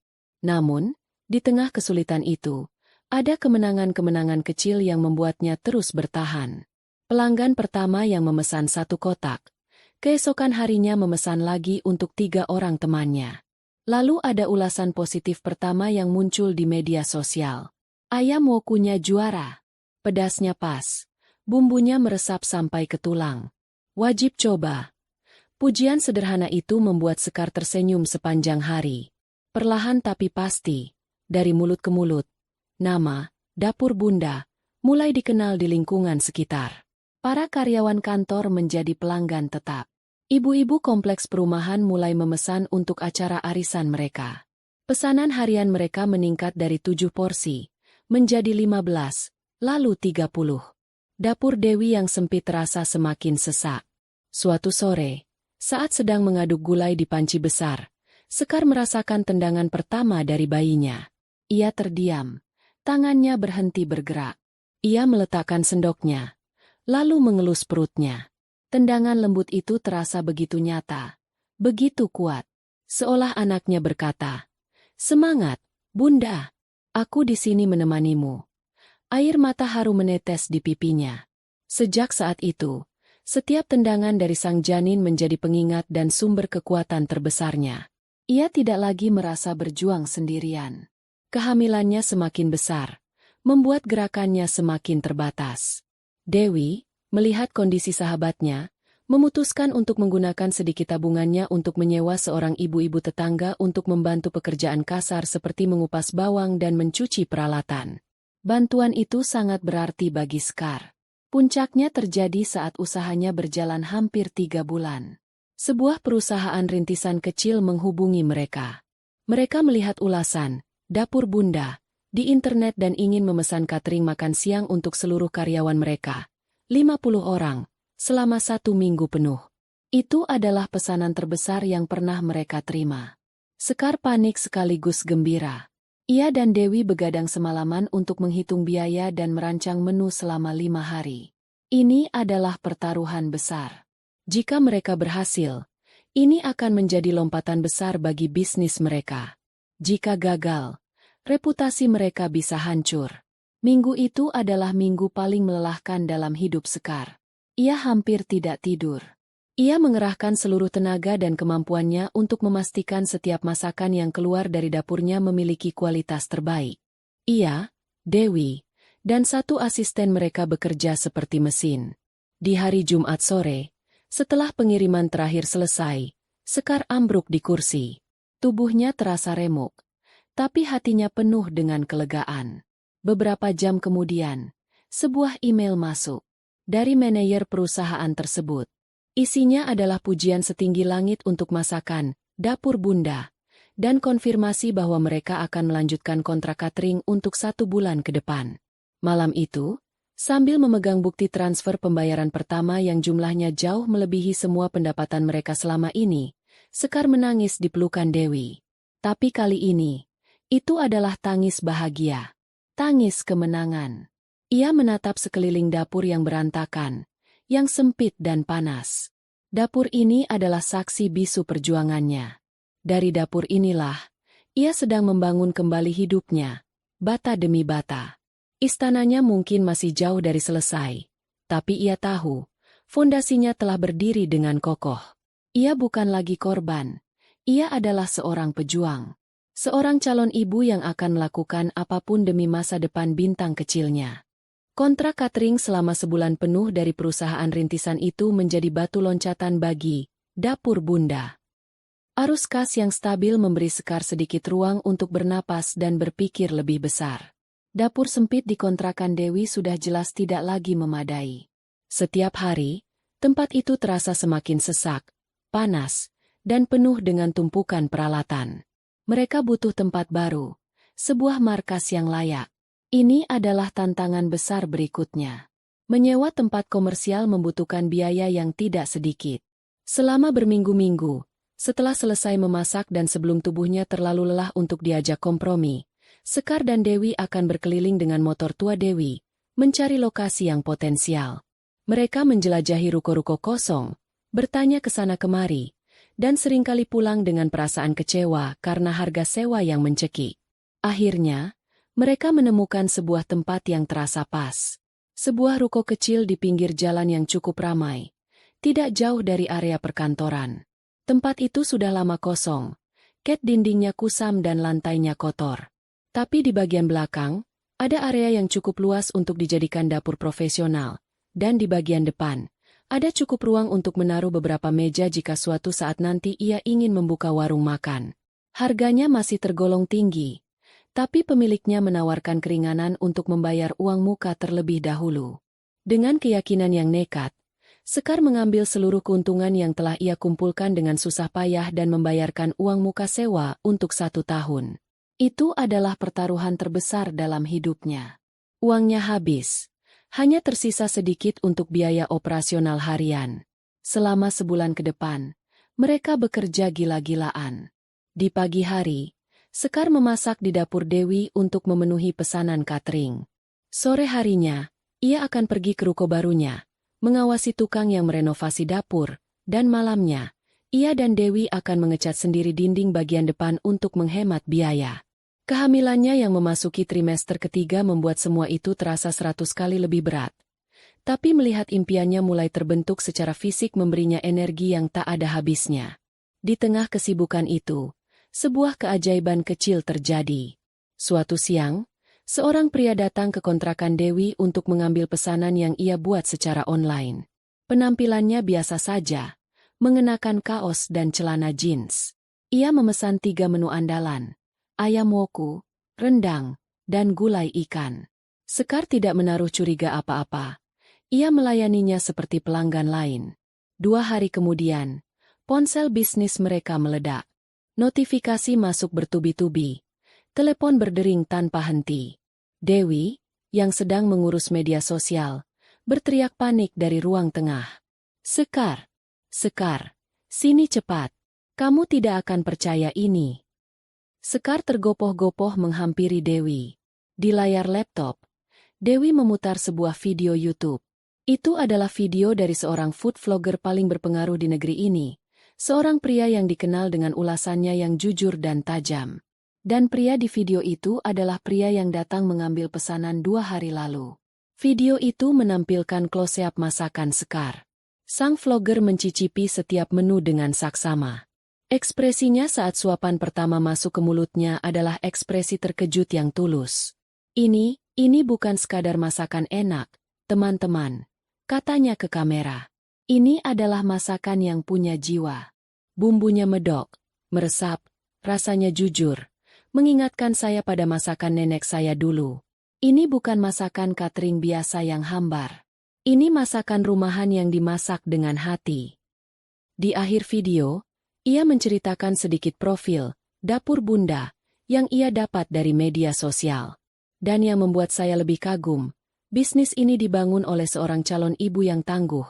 Namun, di tengah kesulitan itu, ada kemenangan-kemenangan kecil yang membuatnya terus bertahan. Pelanggan pertama yang memesan 1 kotak, keesokan harinya memesan lagi untuk 3 orang temannya. Lalu ada ulasan positif pertama yang muncul di media sosial. "Ayam wokunya juara. Pedasnya pas. Bumbunya meresap sampai ke tulang. Wajib coba." Pujian sederhana itu membuat Sekar tersenyum sepanjang hari. Perlahan tapi pasti, dari mulut ke mulut, nama, Dapur Bunda, mulai dikenal di lingkungan sekitar. Para karyawan kantor menjadi pelanggan tetap. Ibu-ibu kompleks perumahan mulai memesan untuk acara arisan mereka. Pesanan harian mereka meningkat dari 7 porsi, menjadi 15, lalu 30. Dapur Dewi yang sempit terasa semakin sesak. Suatu sore, saat sedang mengaduk gulai di panci besar, Sekar merasakan tendangan pertama dari bayinya. Ia terdiam, tangannya berhenti bergerak. Ia meletakkan sendoknya, lalu mengelus perutnya. Tendangan lembut itu terasa begitu nyata, begitu kuat. Seolah anaknya berkata, "Semangat, Bunda. Aku di sini menemanimu." Air mata haru menetes di pipinya. Sejak saat itu, setiap tendangan dari sang janin menjadi pengingat dan sumber kekuatan terbesarnya. Ia tidak lagi merasa berjuang sendirian. Kehamilannya semakin besar, membuat gerakannya semakin terbatas. Dewi, melihat kondisi sahabatnya, memutuskan untuk menggunakan sedikit tabungannya untuk menyewa seorang ibu-ibu tetangga untuk membantu pekerjaan kasar seperti mengupas bawang dan mencuci peralatan. Bantuan itu sangat berarti bagi Scar. Puncaknya terjadi saat usahanya berjalan hampir 3 bulan. Sebuah perusahaan rintisan kecil menghubungi mereka. Mereka melihat ulasan, dapur Bunda, di internet dan ingin memesan catering makan siang untuk seluruh karyawan mereka. 50 orang. Selama 1 minggu penuh. Itu adalah pesanan terbesar yang pernah mereka terima. Scar panik sekaligus gembira. Ia dan Dewi begadang semalaman untuk menghitung biaya dan merancang menu selama 5 hari. Ini adalah pertaruhan besar. Jika mereka berhasil, ini akan menjadi lompatan besar bagi bisnis mereka. Jika gagal, reputasi mereka bisa hancur. Minggu itu adalah minggu paling melelahkan dalam hidup Scar. Ia hampir tidak tidur. Ia mengerahkan seluruh tenaga dan kemampuannya untuk memastikan setiap masakan yang keluar dari dapurnya memiliki kualitas terbaik. Ia, Dewi, dan 1 asisten mereka bekerja seperti mesin. Di hari Jumat sore, setelah pengiriman terakhir selesai, Scar ambruk di kursi. Tubuhnya terasa remuk, tapi hatinya penuh dengan kelegaan. Beberapa jam kemudian, sebuah email masuk dari manajer perusahaan tersebut. Isinya adalah pujian setinggi langit untuk masakan, dapur Bunda, dan konfirmasi bahwa mereka akan melanjutkan kontrak catering untuk 1 bulan ke depan. Malam itu, sambil memegang bukti transfer pembayaran pertama yang jumlahnya jauh melebihi semua pendapatan mereka selama ini, Scar menangis di pelukan Dewi. Tapi kali ini, itu adalah tangis bahagia. Tangis kemenangan. Ia menatap sekeliling dapur yang berantakan, yang sempit dan panas. Dapur ini adalah saksi bisu perjuangannya. Dari dapur inilah, ia sedang membangun kembali hidupnya, bata demi bata. Istananya mungkin masih jauh dari selesai, tapi ia tahu, fondasinya telah berdiri dengan kokoh. Ia bukan lagi korban, ia adalah seorang pejuang. Seorang calon ibu yang akan melakukan apapun demi masa depan bintang kecilnya. Kontrak catering selama sebulan penuh dari perusahaan rintisan itu menjadi batu loncatan bagi dapur Bunda. Arus kas yang stabil memberi Scar sedikit ruang untuk bernapas dan berpikir lebih besar. Dapur sempit di kontrakan Dewi sudah jelas tidak lagi memadai. Setiap hari, tempat itu terasa semakin sesak, panas, dan penuh dengan tumpukan peralatan. Mereka butuh tempat baru, sebuah markas yang layak. Ini adalah tantangan besar berikutnya. Menyewa tempat komersial membutuhkan biaya yang tidak sedikit. Selama berminggu-minggu, setelah selesai memasak dan sebelum tubuhnya terlalu lelah untuk diajak kompromi, Scar dan Dewi akan berkeliling dengan motor tua Dewi, mencari lokasi yang potensial. Mereka menjelajahi ruko-ruko kosong, bertanya ke sana kemari, dan seringkali pulang dengan perasaan kecewa karena harga sewa yang mencekik. Akhirnya, mereka menemukan sebuah tempat yang terasa pas. Sebuah ruko kecil di pinggir jalan yang cukup ramai, tidak jauh dari area perkantoran. Tempat itu sudah lama kosong, cat dindingnya kusam dan lantainya kotor. Tapi di bagian belakang, ada area yang cukup luas untuk dijadikan dapur profesional, dan di bagian depan, ada cukup ruang untuk menaruh beberapa meja jika suatu saat nanti ia ingin membuka warung makan. Harganya masih tergolong tinggi, tapi pemiliknya menawarkan keringanan untuk membayar uang muka terlebih dahulu. Dengan keyakinan yang nekat, Scar mengambil seluruh keuntungan yang telah ia kumpulkan dengan susah payah dan membayarkan uang muka sewa untuk 1 tahun. Itu adalah pertaruhan terbesar dalam hidupnya. Uangnya habis. Hanya tersisa sedikit untuk biaya operasional harian. Selama sebulan ke depan, mereka bekerja gila-gilaan. Di pagi hari, Scar memasak di dapur Dewi untuk memenuhi pesanan catering. Sore harinya, ia akan pergi ke ruko barunya, mengawasi tukang yang merenovasi dapur, dan malamnya, ia dan Dewi akan mengecat sendiri dinding bagian depan untuk menghemat biaya. Kehamilannya yang memasuki trimester ketiga membuat semua itu terasa 100 kali lebih berat. Tapi melihat impiannya mulai terbentuk secara fisik memberinya energi yang tak ada habisnya. Di tengah kesibukan itu, sebuah keajaiban kecil terjadi. Suatu siang, Seorang pria datang ke kontrakan Dewi untuk mengambil pesanan yang ia buat secara online. Penampilannya biasa saja, mengenakan kaos dan celana jeans. Ia memesan 3 menu andalan, ayam woku, rendang, dan gulai ikan. Sekar tidak menaruh curiga apa-apa. Ia melayaninya seperti pelanggan lain. 2 hari kemudian, ponsel bisnis mereka meledak. Notifikasi masuk bertubi-tubi. Telepon berdering tanpa henti. Dewi, yang sedang mengurus media sosial, berteriak panik dari ruang tengah. Sekar, Sekar, sini cepat. Kamu tidak akan percaya ini. Sekar tergopoh-gopoh menghampiri Dewi. Di layar laptop, Dewi memutar sebuah video YouTube. Itu adalah video dari seorang food vlogger paling berpengaruh di negeri ini. Seorang pria yang dikenal dengan ulasannya yang jujur dan tajam. Dan pria di video itu adalah pria yang datang mengambil pesanan 2 hari lalu. Video itu menampilkan close-up masakan Sekar. Sang vlogger mencicipi setiap menu dengan saksama. Ekspresinya saat suapan pertama masuk ke mulutnya adalah ekspresi terkejut yang tulus. Ini bukan sekadar masakan enak, teman-teman, katanya ke kamera. Ini adalah masakan yang punya jiwa. Bumbunya medok, meresap, rasanya jujur. Mengingatkan saya pada masakan nenek saya dulu. Ini bukan masakan catering biasa yang hambar. Ini masakan rumahan yang dimasak dengan hati. Di akhir video, ia menceritakan sedikit profil, dapur bunda, yang ia dapat dari media sosial. Dan yang membuat saya lebih kagum, bisnis ini dibangun oleh seorang calon ibu yang tangguh.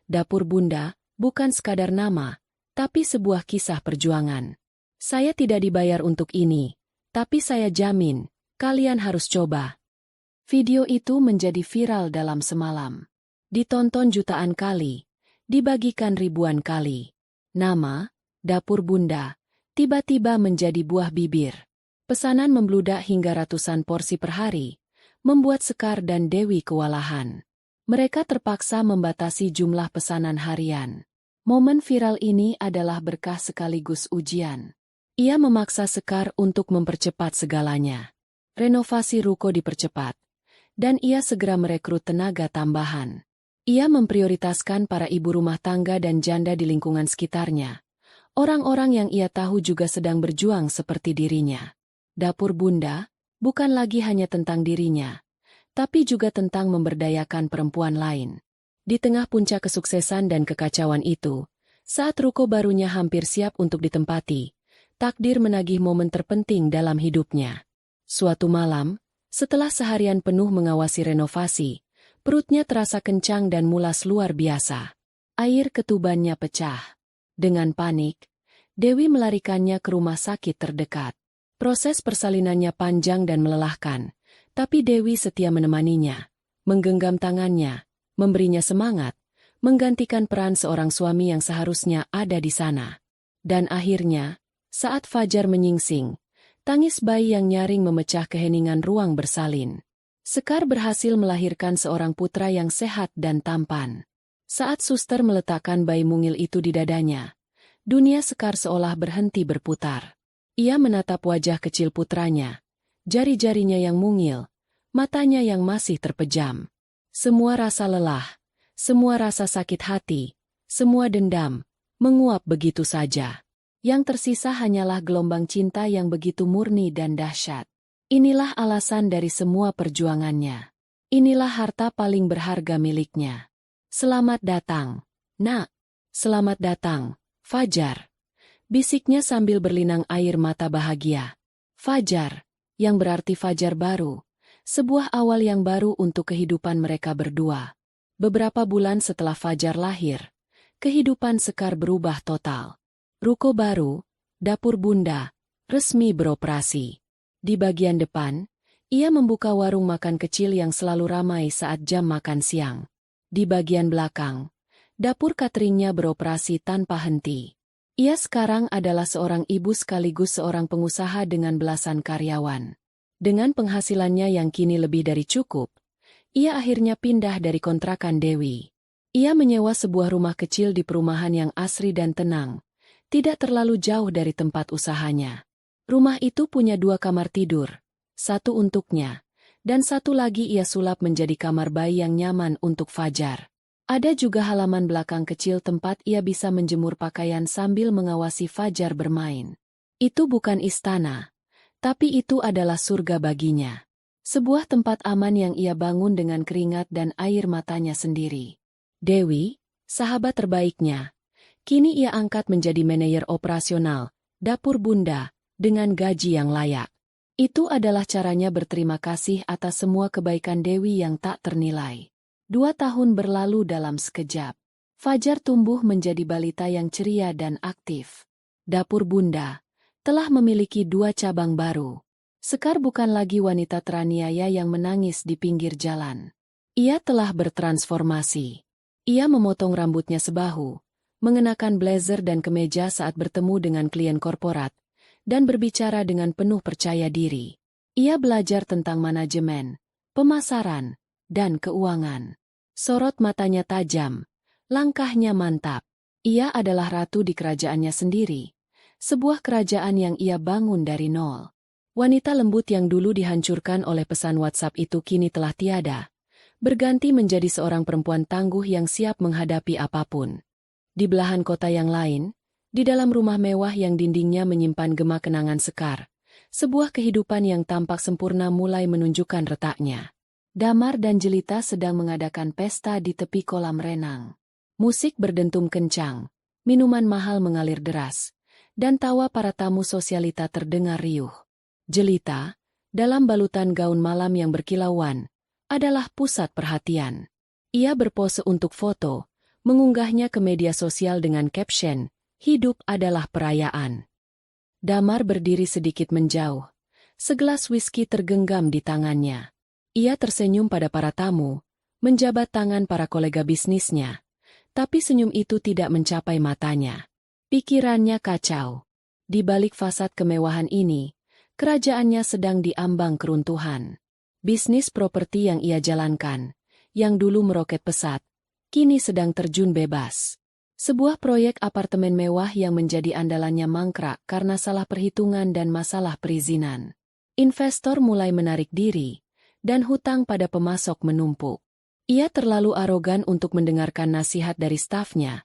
Dapur bunda, bukan sekadar nama, tapi sebuah kisah perjuangan. Saya tidak dibayar untuk ini, tapi saya jamin, kalian harus coba. Video itu menjadi viral dalam semalam. Ditonton jutaan kali, dibagikan ribuan kali. Nama, Dapur Bunda, tiba-tiba menjadi buah bibir. Pesanan membludak hingga ratusan porsi per hari, membuat Sekar dan Dewi kewalahan. Mereka terpaksa membatasi jumlah pesanan harian. Momen viral ini adalah berkah sekaligus ujian. Ia memaksa Sekar untuk mempercepat segalanya. Renovasi ruko dipercepat, dan ia segera merekrut tenaga tambahan. Ia memprioritaskan para ibu rumah tangga dan janda di lingkungan sekitarnya. Orang-orang yang ia tahu juga sedang berjuang seperti dirinya. Dapur Bunda bukan lagi hanya tentang dirinya, tapi juga tentang memberdayakan perempuan lain. Di tengah puncak kesuksesan dan kekacauan itu, saat ruko barunya hampir siap untuk ditempati, takdir menagih momen terpenting dalam hidupnya. Suatu malam, setelah seharian penuh mengawasi renovasi, perutnya terasa kencang dan mulas luar biasa. Air ketubannya pecah. Dengan panik, Dewi melarikannya ke rumah sakit terdekat. Proses persalinannya panjang dan melelahkan, tapi Dewi setia menemaninya, menggenggam tangannya, memberinya semangat, menggantikan peran seorang suami yang seharusnya ada di sana. Dan akhirnya, saat fajar menyingsing, tangis bayi yang nyaring memecah keheningan ruang bersalin. Sekar berhasil melahirkan seorang putra yang sehat dan tampan. Saat suster meletakkan bayi mungil itu di dadanya, dunia Sekar seolah berhenti berputar. Ia menatap wajah kecil putranya, jari-jarinya yang mungil, matanya yang masih terpejam. Semua rasa lelah, semua rasa sakit hati, semua dendam, menguap begitu saja. Yang tersisa hanyalah gelombang cinta yang begitu murni dan dahsyat. Inilah alasan dari semua perjuangannya. Inilah harta paling berharga miliknya. Selamat datang, Nak. Selamat datang, Fajar. Bisiknya sambil berlinang air mata bahagia. Fajar, yang berarti fajar baru. Sebuah awal yang baru untuk kehidupan mereka berdua. Beberapa bulan setelah Fajar lahir, kehidupan Sekar berubah total. Ruko baru, Dapur Bunda, resmi beroperasi. Di bagian depan, ia membuka warung makan kecil yang selalu ramai saat jam makan siang. Di bagian belakang, dapur cateringnya beroperasi tanpa henti. Ia sekarang adalah seorang ibu sekaligus seorang pengusaha dengan belasan karyawan. Dengan penghasilannya yang kini lebih dari cukup, ia akhirnya pindah dari kontrakan Dewi. Ia menyewa sebuah rumah kecil di perumahan yang asri dan tenang, tidak terlalu jauh dari tempat usahanya. Rumah itu punya 2 kamar tidur, 1 untuknya, Dan satu lagi ia sulap menjadi kamar bayi yang nyaman untuk Fajar. Ada juga halaman belakang kecil tempat ia bisa menjemur pakaian sambil mengawasi Fajar bermain. Itu bukan istana, tapi itu adalah surga baginya. Sebuah tempat aman yang ia bangun dengan keringat dan air matanya sendiri. Dewi, sahabat terbaiknya, kini ia angkat menjadi manajer operasional, dapur bunda, dengan gaji yang layak. Itu adalah caranya berterima kasih atas semua kebaikan Dewi yang tak ternilai. 2 tahun berlalu dalam sekejap. Fajar tumbuh menjadi balita yang ceria dan aktif. Dapur bunda telah memiliki 2 cabang baru. Sekar bukan lagi wanita teraniaya yang menangis di pinggir jalan. Ia telah bertransformasi. Ia memotong rambutnya sebahu, mengenakan blazer dan kemeja saat bertemu dengan klien korporat, dan berbicara dengan penuh percaya diri. Ia belajar tentang manajemen, pemasaran, dan keuangan. Sorot matanya tajam, langkahnya mantap. Ia adalah ratu di kerajaannya sendiri, sebuah kerajaan yang ia bangun dari nol. Wanita lembut yang dulu dihancurkan oleh pesan WhatsApp itu kini telah tiada, berganti menjadi seorang perempuan tangguh yang siap menghadapi apapun. Di belahan kota yang lain, di dalam rumah mewah yang dindingnya menyimpan gema kenangan Sekar, sebuah kehidupan yang tampak sempurna mulai menunjukkan retaknya. Damar dan Jelita sedang mengadakan pesta di tepi kolam renang. Musik berdentum kencang, minuman mahal mengalir deras, dan tawa para tamu sosialita terdengar riuh. Jelita, dalam balutan gaun malam yang berkilauan, adalah pusat perhatian. Ia berpose untuk foto, mengunggahnya ke media sosial dengan caption, "Hidup adalah perayaan." Damar berdiri sedikit menjauh. Segelas whisky tergenggam di tangannya. Ia tersenyum pada para tamu, menjabat tangan para kolega bisnisnya. Tapi senyum itu tidak mencapai matanya. Pikirannya kacau. Di balik fasad kemewahan ini, kerajaannya sedang diambang keruntuhan. Bisnis properti yang ia jalankan, yang dulu meroket pesat, kini sedang terjun bebas. Sebuah proyek apartemen mewah yang menjadi andalannya mangkrak karena salah perhitungan dan masalah perizinan. Investor mulai menarik diri, dan hutang pada pemasok menumpuk. Ia terlalu arogan untuk mendengarkan nasihat dari stafnya,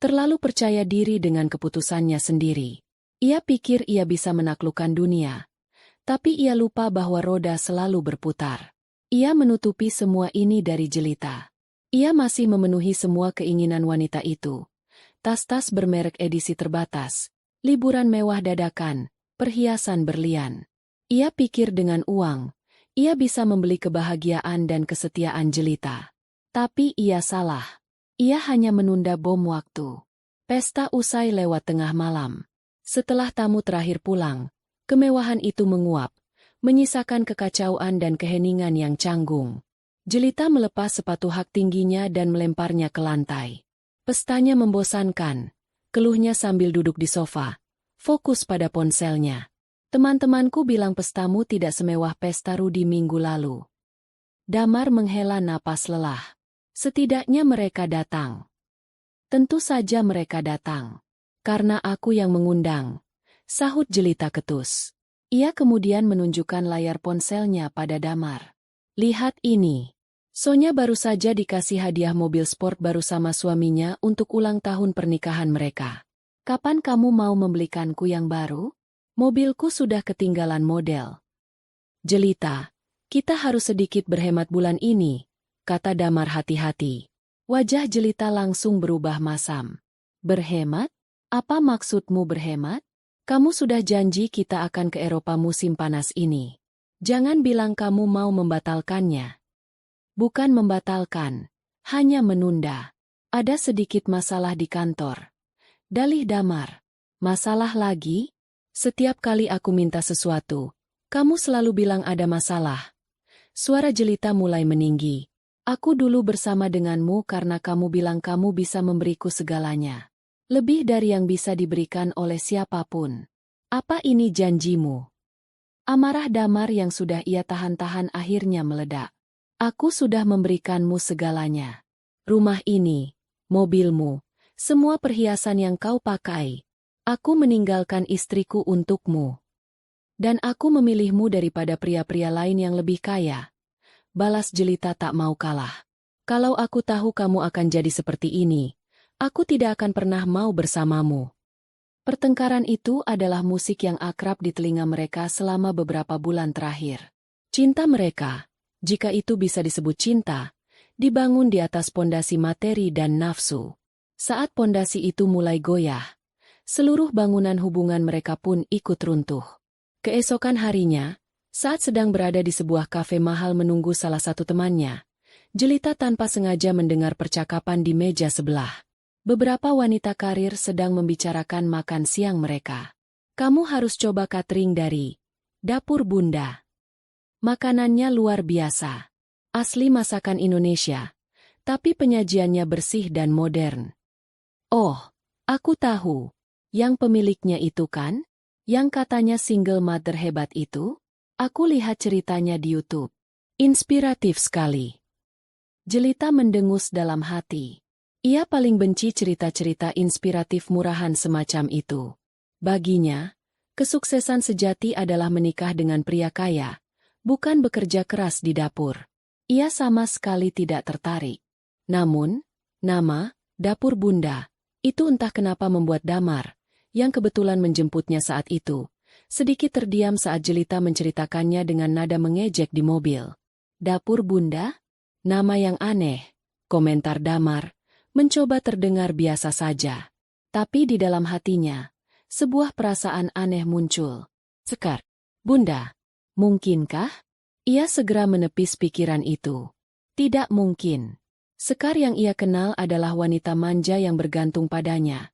terlalu percaya diri dengan keputusannya sendiri. Ia pikir ia bisa menaklukkan dunia, tapi ia lupa bahwa roda selalu berputar. Ia menutupi semua ini dari Jelita. Ia masih memenuhi semua keinginan wanita itu. Tas-tas bermerek edisi terbatas, liburan mewah dadakan, perhiasan berlian. Ia pikir dengan uang, ia bisa membeli kebahagiaan dan kesetiaan Jelita. Tapi ia salah. Ia hanya menunda bom waktu. Pesta usai lewat tengah malam. Setelah tamu terakhir pulang, kemewahan itu menguap, menyisakan kekacauan dan keheningan yang canggung. Jelita melepas sepatu hak tingginya dan melemparnya ke lantai. Pestanya membosankan, keluhnya sambil duduk di sofa, fokus pada ponselnya. Teman-temanku bilang pestamu tidak semewah pesta Rudi minggu lalu. Damar menghela napas lelah. Setidaknya mereka datang. Tentu saja mereka datang. Karena aku yang mengundang, sahut Jelita ketus. Ia kemudian menunjukkan layar ponselnya pada Damar. Lihat ini. Sonya baru saja dikasih hadiah mobil sport baru sama suaminya untuk ulang tahun pernikahan mereka. Kapan kamu mau membelikanku yang baru? Mobilku sudah ketinggalan model. Jelita, kita harus sedikit berhemat bulan ini, kata Damar hati-hati. Wajah Jelita langsung berubah masam. Berhemat? Apa maksudmu berhemat? Kamu sudah janji kita akan ke Eropa musim panas ini. Jangan bilang kamu mau membatalkannya. Bukan membatalkan, hanya menunda. Ada sedikit masalah di kantor. Dalih Damar. Masalah lagi? Setiap kali aku minta sesuatu, kamu selalu bilang ada masalah. Suara Jelita mulai meninggi. Aku dulu bersama denganmu karena kamu bilang kamu bisa memberiku segalanya. Lebih dari yang bisa diberikan oleh siapapun. Apa ini janjimu? Amarah Damar yang sudah ia tahan-tahan akhirnya meledak. Aku sudah memberikanmu segalanya. Rumah ini, mobilmu, semua perhiasan yang kau pakai. Aku meninggalkan istriku untukmu. Dan aku memilihmu daripada pria-pria lain yang lebih kaya, balas Jelita tak mau kalah. Kalau aku tahu kamu akan jadi seperti ini, aku tidak akan pernah mau bersamamu. Pertengkaran itu adalah musik yang akrab di telinga mereka selama beberapa bulan terakhir. Cinta mereka, jika itu bisa disebut cinta, dibangun di atas pondasi materi dan nafsu. Saat pondasi itu mulai goyah, seluruh bangunan hubungan mereka pun ikut runtuh. Keesokan harinya, saat sedang berada di sebuah kafe mahal menunggu salah satu temannya, Jelita tanpa sengaja mendengar percakapan di meja sebelah. Beberapa wanita karir sedang membicarakan makan siang mereka. Kamu harus coba catering dari Dapur Bunda. Makanannya luar biasa. Asli masakan Indonesia, tapi penyajiannya bersih dan modern. Oh, aku tahu. Yang pemiliknya itu kan? Yang katanya single mother hebat itu? Aku lihat ceritanya di YouTube. Inspiratif sekali. Jelita mendengus dalam hati. Ia paling benci cerita-cerita inspiratif murahan semacam itu. Baginya, kesuksesan sejati adalah menikah dengan pria kaya, bukan bekerja keras di dapur. Ia sama sekali tidak tertarik. Namun, nama Dapur Bunda itu entah kenapa membuat Damar, yang kebetulan menjemputnya saat itu, sedikit terdiam saat Jelita menceritakannya dengan nada mengejek di mobil. Dapur Bunda? Nama yang aneh, komentar Damar, mencoba terdengar biasa saja. Tapi di dalam hatinya, sebuah perasaan aneh muncul. Sekar, Bunda, mungkinkah? Ia segera menepis pikiran itu. Tidak mungkin. Sekar yang ia kenal adalah wanita manja yang bergantung padanya,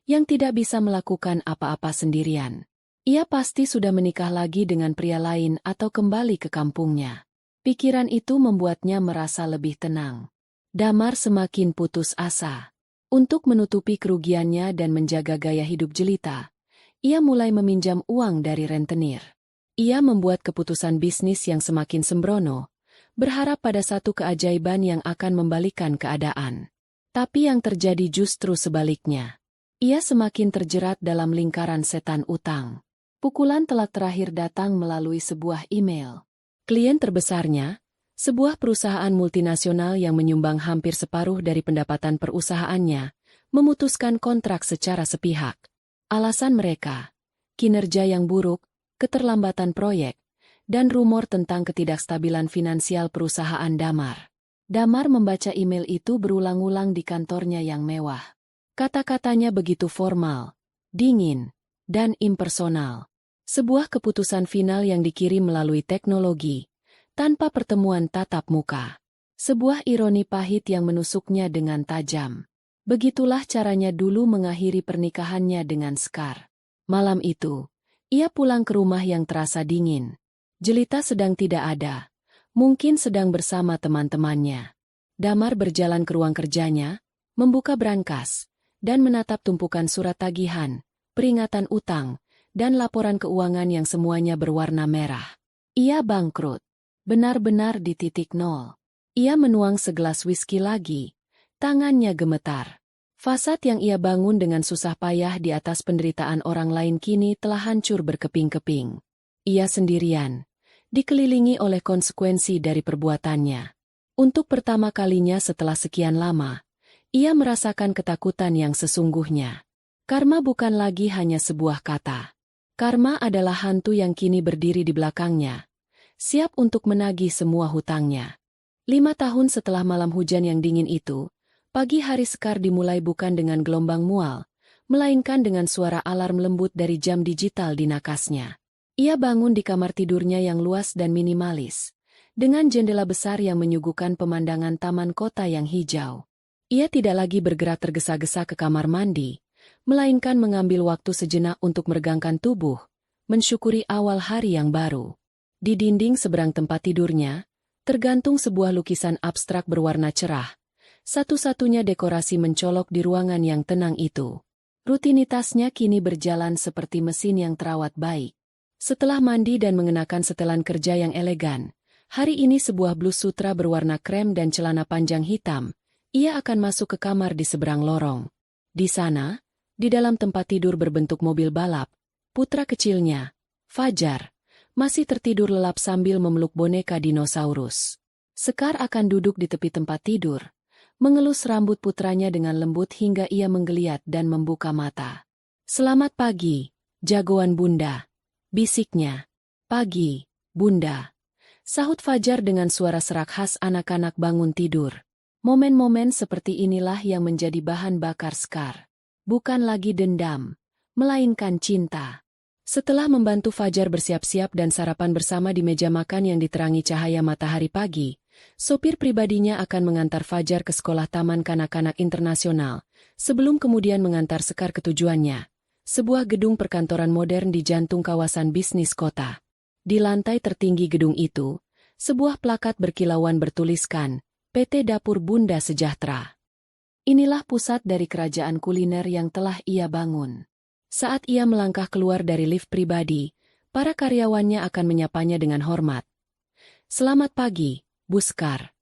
yang tidak bisa melakukan apa-apa sendirian. Ia pasti sudah menikah lagi dengan pria lain atau kembali ke kampungnya. Pikiran itu membuatnya merasa lebih tenang. Damar semakin putus asa. Untuk menutupi kerugiannya dan menjaga gaya hidup Jelita, ia mulai meminjam uang dari rentenir. Ia membuat keputusan bisnis yang semakin sembrono, berharap pada satu keajaiban yang akan membalikkan keadaan. Tapi yang terjadi justru sebaliknya. Ia semakin terjerat dalam lingkaran setan utang. Pukulan telak terakhir datang melalui sebuah email. Klien terbesarnya, sebuah perusahaan multinasional yang menyumbang hampir separuh dari pendapatan perusahaannya, memutuskan kontrak secara sepihak. Alasan mereka, kinerja yang buruk, keterlambatan proyek, dan rumor tentang ketidakstabilan finansial perusahaan Damar. Damar membaca email itu berulang-ulang di kantornya yang mewah. Kata-katanya begitu formal, dingin, dan impersonal. Sebuah keputusan final yang dikirim melalui teknologi, tanpa pertemuan tatap muka. Sebuah ironi pahit yang menusuknya dengan tajam. Begitulah caranya dulu mengakhiri pernikahannya dengan Sekar. Malam itu, ia pulang ke rumah yang terasa dingin. Jelita sedang tidak ada. Mungkin sedang bersama teman-temannya. Damar berjalan ke ruang kerjanya, membuka brankas, dan menatap tumpukan surat tagihan, peringatan utang, dan laporan keuangan yang semuanya berwarna merah. Ia bangkrut. Benar-benar di titik nol. Ia menuang segelas whisky lagi. Tangannya gemetar. Fasad yang ia bangun dengan susah payah di atas penderitaan orang lain kini telah hancur berkeping-keping. Ia sendirian, dikelilingi oleh konsekuensi dari perbuatannya. Untuk pertama kalinya setelah sekian lama, ia merasakan ketakutan yang sesungguhnya. Karma bukan lagi hanya sebuah kata. Karma adalah hantu yang kini berdiri di belakangnya, siap untuk menagih semua hutangnya. 5 tahun setelah malam hujan yang dingin itu, pagi hari Sekar dimulai bukan dengan gelombang mual, melainkan dengan suara alarm lembut dari jam digital di nakasnya. Ia bangun di kamar tidurnya yang luas dan minimalis, dengan jendela besar yang menyuguhkan pemandangan taman kota yang hijau. Ia tidak lagi bergerak tergesa-gesa ke kamar mandi, melainkan mengambil waktu sejenak untuk meregangkan tubuh, mensyukuri awal hari yang baru. Di dinding seberang tempat tidurnya, tergantung sebuah lukisan abstrak berwarna cerah, satu-satunya dekorasi mencolok di ruangan yang tenang itu. Rutinitasnya kini berjalan seperti mesin yang terawat baik. Setelah mandi dan mengenakan setelan kerja yang elegan, hari ini sebuah blus sutra berwarna krem dan celana panjang hitam, ia akan masuk ke kamar di seberang lorong. Di sana, di dalam tempat tidur berbentuk mobil balap, putra kecilnya, Fajar, masih tertidur lelap sambil memeluk boneka dinosaurus. Sekar akan duduk di tepi tempat tidur, mengelus rambut putranya dengan lembut hingga ia menggeliat dan membuka mata. "Selamat pagi, jagoan Bunda," bisiknya. "Pagi, Bunda," sahut Fajar dengan suara serak khas anak-anak bangun tidur. Momen-momen seperti inilah yang menjadi bahan bakar Sekar. Bukan lagi dendam, melainkan cinta. Setelah membantu Fajar bersiap-siap dan sarapan bersama di meja makan yang diterangi cahaya matahari pagi, sopir pribadinya akan mengantar Fajar ke sekolah Taman Kanak-Kanak Internasional, sebelum kemudian mengantar Sekar ke tujuannya, sebuah gedung perkantoran modern di jantung kawasan bisnis kota. Di lantai tertinggi gedung itu, sebuah plakat berkilauan bertuliskan, PT Dapur Bunda Sejahtera. Inilah pusat dari kerajaan kuliner yang telah ia bangun. Saat ia melangkah keluar dari lift pribadi, para karyawannya akan menyapanya dengan hormat. "Selamat pagi, Bu Sekar."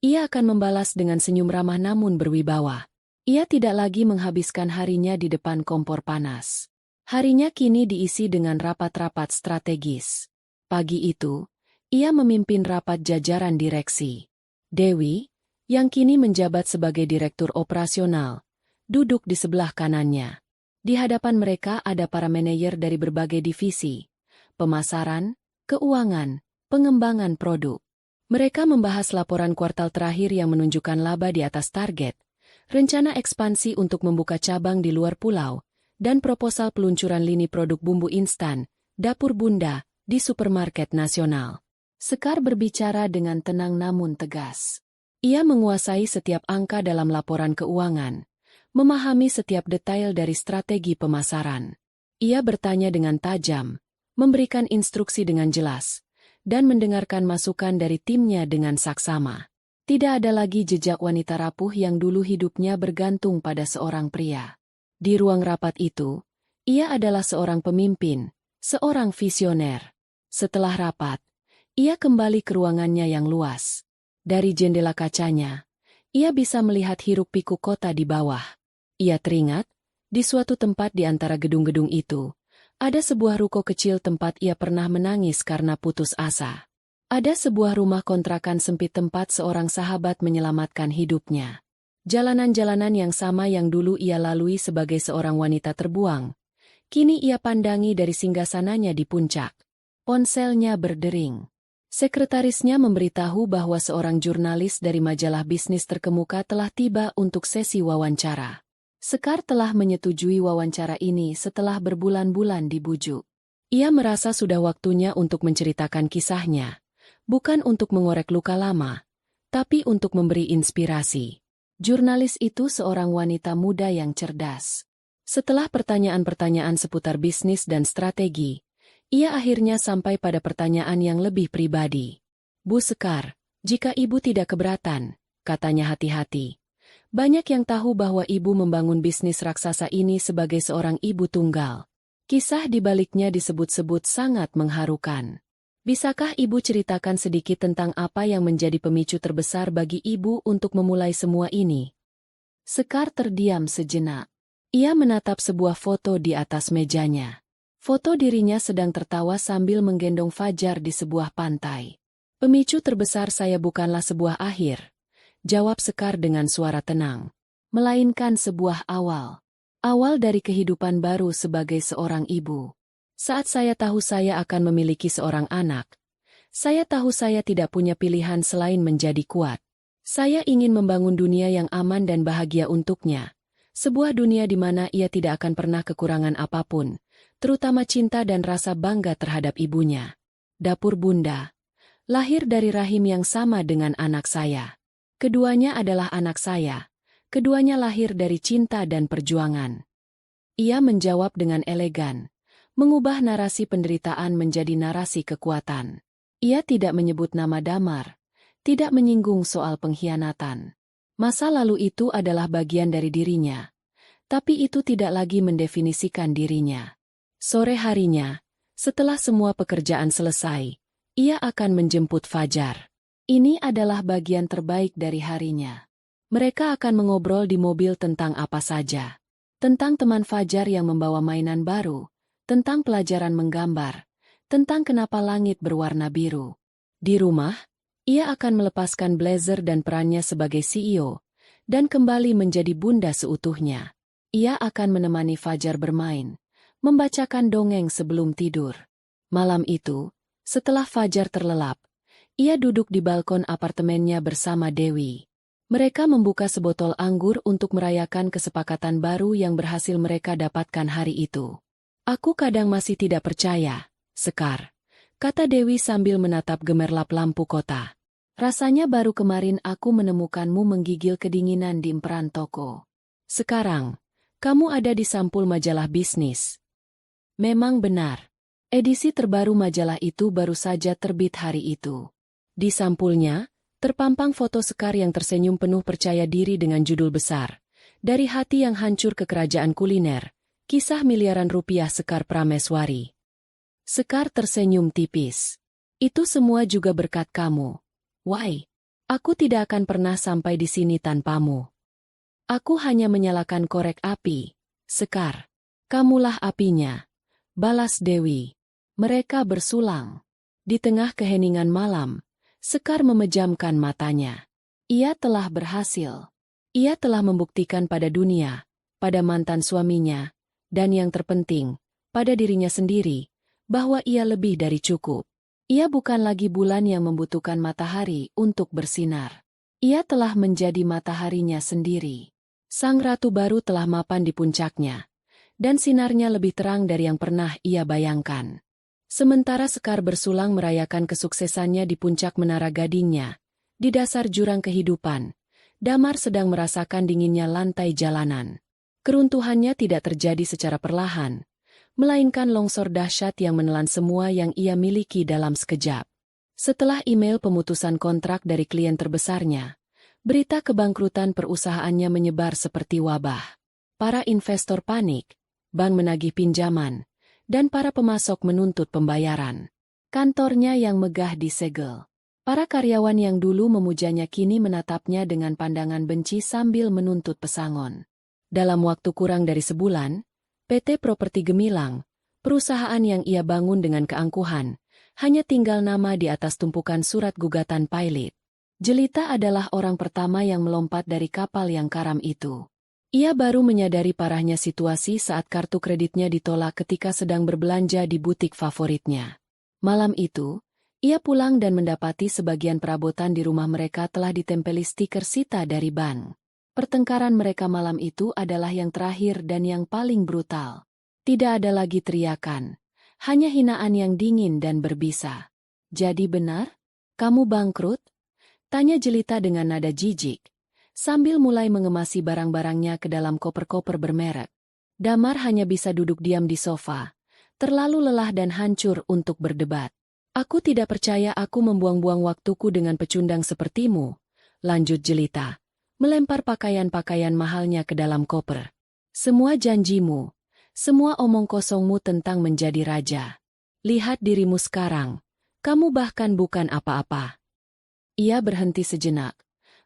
Ia akan membalas dengan senyum ramah namun berwibawa. Ia tidak lagi menghabiskan harinya di depan kompor panas. Harinya kini diisi dengan rapat-rapat strategis. Pagi itu, ia memimpin rapat jajaran direksi. Dewi, yang kini menjabat sebagai direktur operasional, duduk di sebelah kanannya. Di hadapan mereka ada para manajer dari berbagai divisi, pemasaran, keuangan, pengembangan produk. Mereka membahas laporan kuartal terakhir yang menunjukkan laba di atas target, rencana ekspansi untuk membuka cabang di luar pulau, dan proposal peluncuran lini produk bumbu instan, Dapur Bunda, di supermarket nasional. Sekar berbicara dengan tenang namun tegas. Ia menguasai setiap angka dalam laporan keuangan, memahami setiap detail dari strategi pemasaran. Ia bertanya dengan tajam, memberikan instruksi dengan jelas, dan mendengarkan masukan dari timnya dengan saksama. Tidak ada lagi jejak wanita rapuh yang dulu hidupnya bergantung pada seorang pria. Di ruang rapat itu, ia adalah seorang pemimpin, seorang visioner. Setelah rapat, ia kembali ke ruangannya yang luas. Dari jendela kacanya, ia bisa melihat hiruk-pikuk kota di bawah. Ia teringat, di suatu tempat di antara gedung-gedung itu, ada sebuah ruko kecil tempat ia pernah menangis karena putus asa. Ada sebuah rumah kontrakan sempit tempat seorang sahabat menyelamatkan hidupnya. Jalanan-jalanan yang sama yang dulu ia lalui sebagai seorang wanita terbuang, kini ia pandangi dari singgasananya di puncak. Ponselnya berdering. Sekretarisnya memberitahu bahwa seorang jurnalis dari majalah bisnis terkemuka telah tiba untuk sesi wawancara. Sekar telah menyetujui wawancara ini setelah berbulan-bulan dibujuk. Ia merasa sudah waktunya untuk menceritakan kisahnya, bukan untuk mengorek luka lama, tapi untuk memberi inspirasi. Jurnalis itu seorang wanita muda yang cerdas. Setelah pertanyaan-pertanyaan seputar bisnis dan strategi, ia akhirnya sampai pada pertanyaan yang lebih pribadi. "Bu Sekar, jika ibu tidak keberatan," katanya hati-hati. "Banyak yang tahu bahwa ibu membangun bisnis raksasa ini sebagai seorang ibu tunggal. Kisah di baliknya disebut-sebut sangat mengharukan. Bisakah ibu ceritakan sedikit tentang apa yang menjadi pemicu terbesar bagi ibu untuk memulai semua ini?" Sekar terdiam sejenak. Ia menatap sebuah foto di atas mejanya. Foto dirinya sedang tertawa sambil menggendong Fajar di sebuah pantai. "Pemicu terbesar saya bukanlah sebuah akhir," jawab Sekar dengan suara tenang, "melainkan sebuah awal. Awal dari kehidupan baru sebagai seorang ibu. Saat saya tahu saya akan memiliki seorang anak, saya tahu saya tidak punya pilihan selain menjadi kuat. Saya ingin membangun dunia yang aman dan bahagia untuknya. Sebuah dunia di mana ia tidak akan pernah kekurangan apapun, terutama cinta dan rasa bangga terhadap ibunya. Dapur Bunda lahir dari rahim yang sama dengan anak saya. Keduanya adalah anak saya. Keduanya lahir dari cinta dan perjuangan." Ia menjawab dengan elegan, mengubah narasi penderitaan menjadi narasi kekuatan. Ia tidak menyebut nama Damar, tidak menyinggung soal pengkhianatan. Masa lalu itu adalah bagian dari dirinya, tapi itu tidak lagi mendefinisikan dirinya. Sore harinya, setelah semua pekerjaan selesai, ia akan menjemput Fajar. Ini adalah bagian terbaik dari harinya. Mereka akan mengobrol di mobil tentang apa saja. Tentang teman Fajar yang membawa mainan baru, tentang pelajaran menggambar, tentang kenapa langit berwarna biru. Di rumah, Ia akan melepaskan blazer dan perannya sebagai CEO, dan kembali menjadi bunda seutuhnya. Ia akan menemani Fajar bermain, membacakan dongeng sebelum tidur. Malam itu, setelah Fajar terlelap, ia duduk di balkon apartemennya bersama Dewi. Mereka membuka sebotol anggur untuk merayakan kesepakatan baru yang berhasil mereka dapatkan hari itu. Aku kadang masih tidak percaya, Sekar, kata Dewi sambil menatap gemerlap lampu kota. Rasanya baru kemarin aku menemukanmu menggigil kedinginan di emperan toko. Sekarang, kamu ada di sampul majalah bisnis. Memang benar. Edisi terbaru majalah itu baru saja terbit hari itu. Di sampulnya, terpampang foto Sekar yang tersenyum penuh percaya diri dengan judul besar. Dari hati yang hancur ke kerajaan kuliner, kisah miliaran rupiah Sekar Prameswari. Sekar tersenyum tipis. Itu semua juga berkat kamu. Why? Aku tidak akan pernah sampai di sini tanpamu. Aku hanya menyalakan korek api. Sekar, kamulah apinya. Balas Dewi. Mereka bersulang. Di tengah keheningan malam, Sekar memejamkan matanya. Ia telah berhasil. Ia telah membuktikan pada dunia, pada mantan suaminya, dan yang terpenting, pada dirinya sendiri, bahwa ia lebih dari cukup. Ia bukan lagi bulan yang membutuhkan matahari untuk bersinar. Ia telah menjadi mataharinya sendiri. Sang ratu baru telah mapan di puncaknya, dan sinarnya lebih terang dari yang pernah ia bayangkan. Sementara Sekar bersulang merayakan kesuksesannya di puncak menara gadingnya, di dasar jurang kehidupan, Damar sedang merasakan dinginnya lantai jalanan. Keruntuhannya tidak terjadi secara perlahan, melainkan longsor dahsyat yang menelan semua yang ia miliki dalam sekejap. Setelah email pemutusan kontrak dari klien terbesarnya, berita kebangkrutan perusahaannya menyebar seperti wabah. Para investor panik, bank menagih pinjaman, dan para pemasok menuntut pembayaran. Kantornya yang megah disegel. Para karyawan yang dulu memujanya kini menatapnya dengan pandangan benci sambil menuntut pesangon. Dalam waktu kurang dari sebulan, PT Properti Gemilang, perusahaan yang ia bangun dengan keangkuhan, hanya tinggal nama di atas tumpukan surat gugatan pilot. Jelita adalah orang pertama yang melompat dari kapal yang karam itu. Ia baru menyadari parahnya situasi saat kartu kreditnya ditolak ketika sedang berbelanja di butik favoritnya. Malam itu, ia pulang dan mendapati sebagian perabotan di rumah mereka telah ditempeli stiker sita dari bank. Pertengkaran mereka malam itu adalah yang terakhir dan yang paling brutal. Tidak ada lagi teriakan, hanya hinaan yang dingin dan berbisa. Jadi benar? Kamu bangkrut? Tanya Jelita dengan nada jijik, sambil mulai mengemasi barang-barangnya ke dalam koper-koper bermerek. Damar hanya bisa duduk diam di sofa, terlalu lelah dan hancur untuk berdebat. Aku tidak percaya aku membuang-buang waktuku dengan pecundang sepertimu, lanjut Jelita, melempar pakaian-pakaian mahalnya ke dalam koper. Semua janjimu, semua omong kosongmu tentang menjadi raja. Lihat dirimu sekarang, kamu bahkan bukan apa-apa. Ia berhenti sejenak,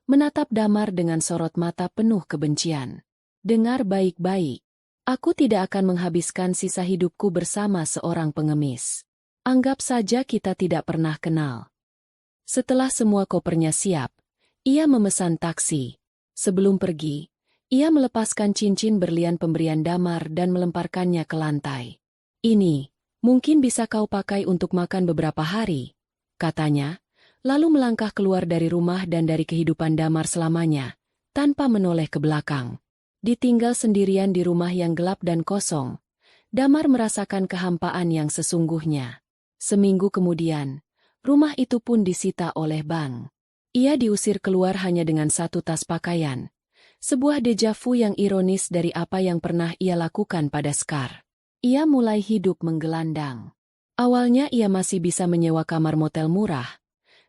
menatap Damar dengan sorot mata penuh kebencian. Dengar baik-baik, aku tidak akan menghabiskan sisa hidupku bersama seorang pengemis. Anggap saja kita tidak pernah kenal. Setelah semua kopernya siap, ia memesan taksi. Sebelum pergi, ia melepaskan cincin berlian pemberian Damar dan melemparkannya ke lantai. Ini, mungkin bisa kau pakai untuk makan beberapa hari, katanya, lalu melangkah keluar dari rumah dan dari kehidupan Damar selamanya, tanpa menoleh ke belakang. Ditinggal sendirian di rumah yang gelap dan kosong, Damar merasakan kehampaan yang sesungguhnya. Seminggu kemudian, rumah itu pun disita oleh bank. Ia diusir keluar hanya dengan satu tas pakaian. Sebuah dejavu yang ironis dari apa yang pernah ia lakukan pada Sekar. Ia mulai hidup menggelandang. Awalnya ia masih bisa menyewa kamar motel murah,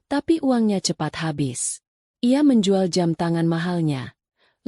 tapi uangnya cepat habis. Ia menjual jam tangan mahalnya,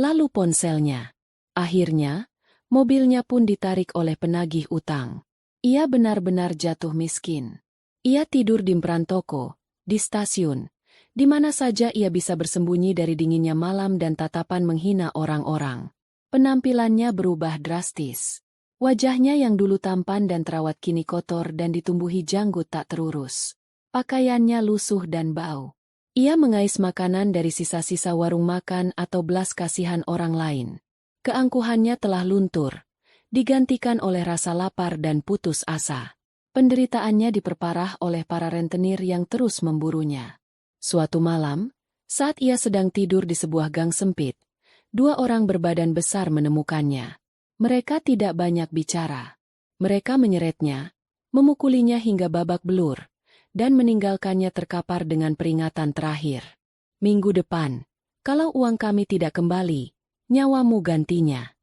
lalu ponselnya. Akhirnya, mobilnya pun ditarik oleh penagih utang. Ia benar-benar jatuh miskin. Ia tidur di emperan toko, di stasiun, di mana saja ia bisa bersembunyi dari dinginnya malam dan tatapan menghina orang-orang. Penampilannya berubah drastis. Wajahnya yang dulu tampan dan terawat kini kotor dan ditumbuhi janggut tak terurus. Pakaiannya lusuh dan bau. Ia mengais makanan dari sisa-sisa warung makan atau belas kasihan orang lain. Keangkuhannya telah luntur, digantikan oleh rasa lapar dan putus asa. Penderitaannya diperparah oleh para rentenir yang terus memburunya. Suatu malam, saat ia sedang tidur di sebuah gang sempit, dua orang berbadan besar menemukannya. Mereka tidak banyak bicara. Mereka menyeretnya, memukulinya hingga babak belur, dan meninggalkannya terkapar dengan peringatan terakhir. Minggu depan, kalau uang kami tidak kembali, nyawamu gantinya.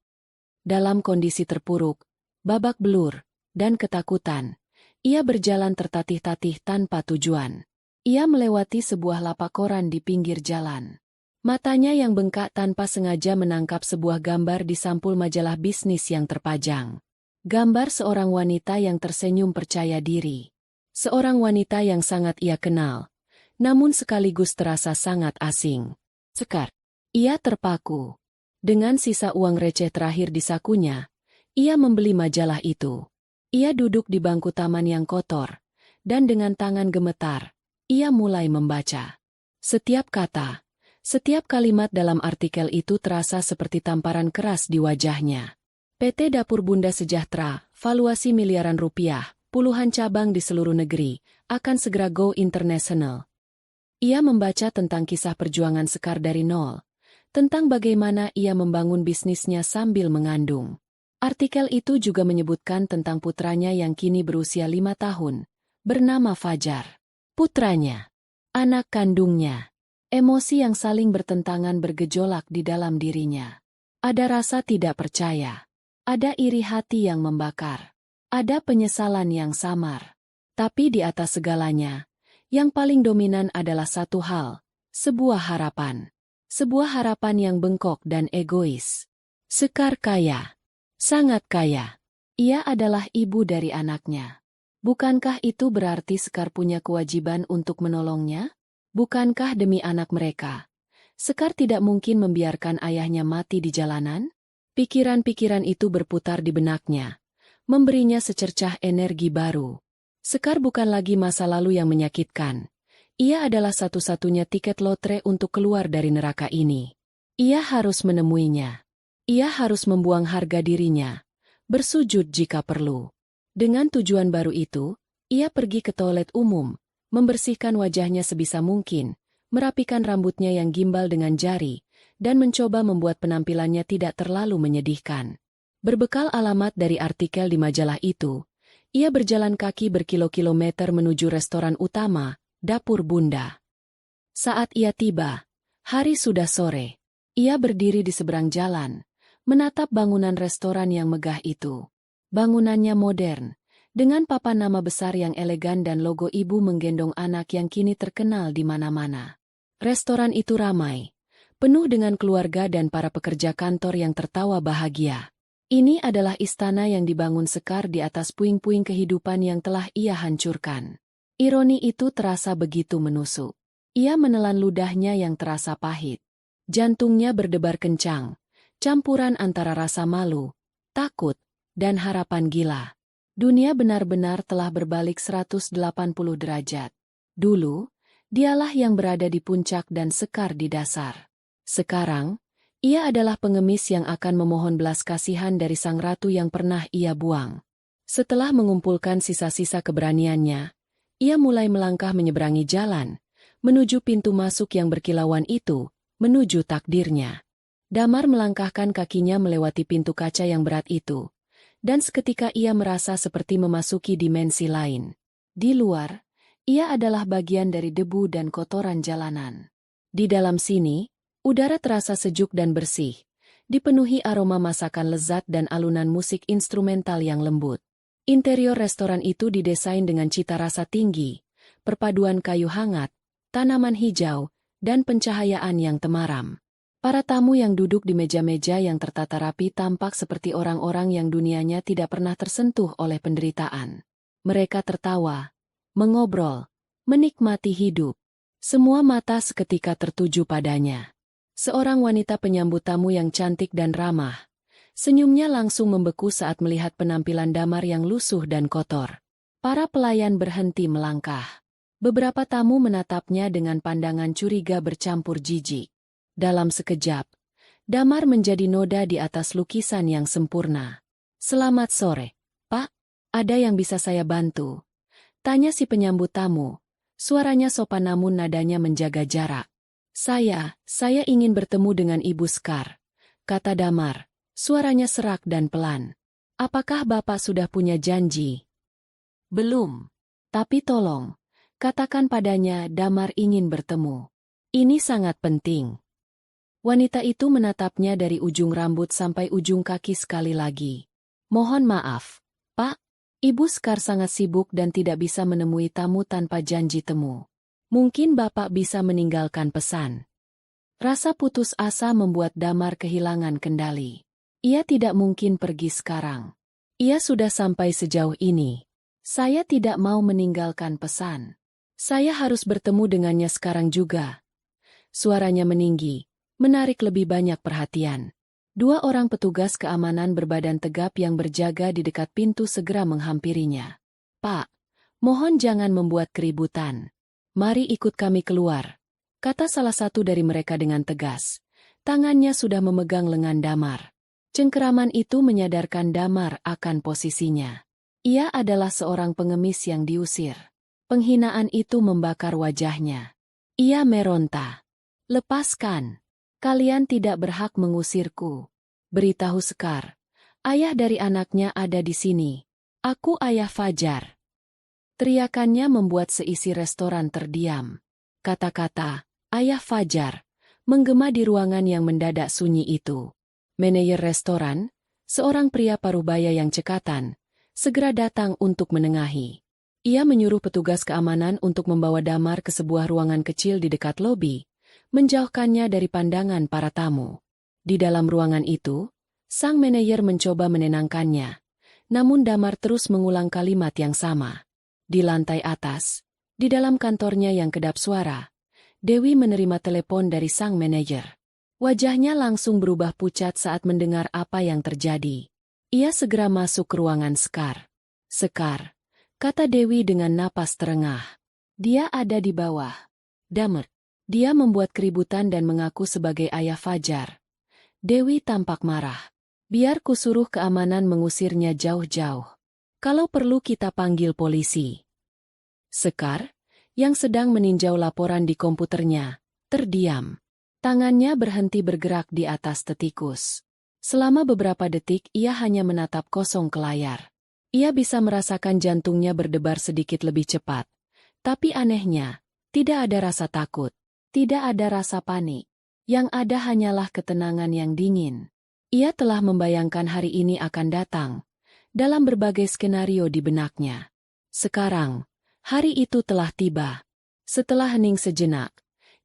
Dalam kondisi terpuruk, babak belur, dan ketakutan, ia berjalan tertatih-tatih tanpa tujuan. Ia melewati sebuah lapak koran di pinggir jalan. Matanya yang bengkak tanpa sengaja menangkap sebuah gambar di sampul majalah bisnis yang terpajang. Gambar seorang wanita yang tersenyum percaya diri. Seorang wanita yang sangat ia kenal, namun sekaligus terasa sangat asing. Sekar. Ia terpaku. Dengan sisa uang receh terakhir di sakunya, ia membeli majalah itu. Ia duduk di bangku taman yang kotor, dan dengan tangan gemetar, ia mulai membaca. Setiap kata, setiap kalimat dalam artikel itu terasa seperti tamparan keras di wajahnya. PT Dapur Bunda Sejahtera, valuasi miliaran rupiah, puluhan cabang di seluruh negeri, akan segera go international. Ia membaca tentang kisah perjuangan Sekar dari nol, tentang bagaimana ia membangun bisnisnya sambil mengandung. Artikel itu juga menyebutkan tentang putranya yang kini berusia 5 tahun, bernama Fajar. Putranya, anak kandungnya, emosi yang saling bertentangan bergejolak di dalam dirinya. Ada rasa tidak percaya, ada iri hati yang membakar. Ada penyesalan yang samar. Tapi di atas segalanya, yang paling dominan adalah satu hal, sebuah harapan. Sebuah harapan yang bengkok dan egois. Sekar kaya. Sangat kaya. Ia adalah ibu dari anaknya. Bukankah itu berarti Sekar punya kewajiban untuk menolongnya? Bukankah demi anak mereka, Sekar tidak mungkin membiarkan ayahnya mati di jalanan? Pikiran-pikiran itu berputar di benaknya, memberinya secercah energi baru. Sekar bukan lagi masa lalu yang menyakitkan. Ia adalah satu-satunya tiket lotre untuk keluar dari neraka ini. Ia harus menemuinya. Ia harus membuang harga dirinya, bersujud jika perlu. Dengan tujuan baru itu, ia pergi ke toilet umum, membersihkan wajahnya sebisa mungkin, merapikan rambutnya yang gimbal dengan jari, dan mencoba membuat penampilannya tidak terlalu menyedihkan. Berbekal alamat dari artikel di majalah itu, ia berjalan kaki berkilo-kilometer menuju restoran utama, Dapur Bunda. Saat ia tiba, hari sudah sore. Ia berdiri di seberang jalan, menatap bangunan restoran yang megah itu. Bangunannya modern, dengan papan nama besar yang elegan dan logo ibu menggendong anak yang kini terkenal di mana-mana. Restoran itu ramai, penuh dengan keluarga dan para pekerja kantor yang tertawa bahagia. Ini adalah istana yang dibangun Sekar di atas puing-puing kehidupan yang telah ia hancurkan. Ironi itu terasa begitu menusuk. Ia menelan ludahnya yang terasa pahit. Jantungnya berdebar kencang, campuran antara rasa malu, takut, dan harapan gila. Dunia benar-benar telah berbalik 180 derajat. Dulu, dialah yang berada di puncak dan Sekar di dasar. Sekarang, ia adalah pengemis yang akan memohon belas kasihan dari sang ratu yang pernah ia buang. Setelah mengumpulkan sisa-sisa keberaniannya, ia mulai melangkah menyeberangi jalan, menuju pintu masuk yang berkilauan itu, menuju takdirnya. Damar melangkahkan kakinya melewati pintu kaca yang berat itu, dan seketika ia merasa seperti memasuki dimensi lain. Di luar, ia adalah bagian dari debu dan kotoran jalanan. Di dalam sini, udara terasa sejuk dan bersih, dipenuhi aroma masakan lezat dan alunan musik instrumental yang lembut. Interior restoran itu didesain dengan cita rasa tinggi, perpaduan kayu hangat, tanaman hijau, dan pencahayaan yang temaram. Para tamu yang duduk di meja-meja yang tertata rapi tampak seperti orang-orang yang dunianya tidak pernah tersentuh oleh penderitaan. Mereka tertawa, mengobrol, menikmati hidup. Semua mata seketika tertuju padanya. Seorang wanita penyambut tamu yang cantik dan ramah. Senyumnya langsung membeku saat melihat penampilan Damar yang lusuh dan kotor. Para pelayan berhenti melangkah. Beberapa tamu menatapnya dengan pandangan curiga bercampur jijik. Dalam sekejap, Damar menjadi noda di atas lukisan yang sempurna. "Selamat sore, Pak. Ada yang bisa saya bantu?" tanya si penyambut tamu. Suaranya sopan namun nadanya menjaga jarak. Saya ingin bertemu dengan Ibu Sekar," kata Damar. Suaranya serak dan pelan. "Apakah Bapak sudah punya janji?" "Belum. Tapi tolong, katakan padanya Damar ingin bertemu. Ini sangat penting." Wanita itu menatapnya dari ujung rambut sampai ujung kaki sekali lagi. "Mohon maaf, Pak. Ibu Sekar sangat sibuk dan tidak bisa menemui tamu tanpa janji temu. Mungkin Bapak bisa meninggalkan pesan." Rasa putus asa membuat Damar kehilangan kendali. Ia tidak mungkin pergi sekarang. Ia sudah sampai sejauh ini. "Saya tidak mau meninggalkan pesan. Saya harus bertemu dengannya sekarang juga." Suaranya meninggi, menarik lebih banyak perhatian. Dua orang petugas keamanan berbadan tegap yang berjaga di dekat pintu segera menghampirinya. "Pak, mohon jangan membuat keributan. Mari ikut kami keluar," kata salah satu dari mereka dengan tegas. Tangannya sudah memegang lengan Damar. Cengkeraman itu menyadarkan Damar akan posisinya. Ia adalah seorang pengemis yang diusir. Penghinaan itu membakar wajahnya. Ia meronta. "Lepaskan. Kalian tidak berhak mengusirku. Beritahu Sekar. Ayah dari anaknya ada di sini. Aku ayah Fajar." Teriakannya membuat seisi restoran terdiam. Kata-kata, "Ayah Fajar," menggema di ruangan yang mendadak sunyi itu. Manajer restoran, seorang pria parubaya yang cekatan, segera datang untuk menengahi. Ia menyuruh petugas keamanan untuk membawa Damar ke sebuah ruangan kecil di dekat lobi, menjauhkannya dari pandangan para tamu. Di dalam ruangan itu, sang manajer mencoba menenangkannya, namun Damar terus mengulang kalimat yang sama. Di lantai atas, di dalam kantornya yang kedap suara, Dewi menerima telepon dari sang manajer. Wajahnya langsung berubah pucat saat mendengar apa yang terjadi. Ia segera masuk ke ruangan Sekar. "Sekar," kata Dewi dengan napas terengah. "Dia ada di bawah." "Damar." "Dia membuat keributan dan mengaku sebagai ayah Fajar." Dewi tampak marah. "Biar kusuruh keamanan mengusirnya jauh-jauh. Kalau perlu kita panggil polisi." Sekar, yang sedang meninjau laporan di komputernya, terdiam. Tangannya berhenti bergerak di atas tetikus. Selama beberapa detik ia hanya menatap kosong ke layar. Ia bisa merasakan jantungnya berdebar sedikit lebih cepat. Tapi anehnya, tidak ada rasa takut. Tidak ada rasa panik. Yang ada hanyalah ketenangan yang dingin. Ia telah membayangkan hari ini akan datang, dalam berbagai skenario di benaknya. Sekarang, hari itu telah tiba. Setelah hening sejenak,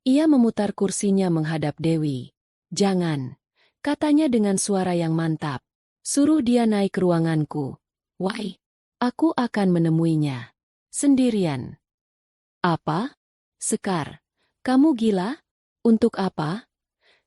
ia memutar kursinya menghadap Dewi. "Jangan," katanya dengan suara yang mantap. "Suruh dia naik ke ruanganku. Why? Aku akan menemuinya. Sendirian." "Apa? Sekar, kamu gila? Untuk apa?"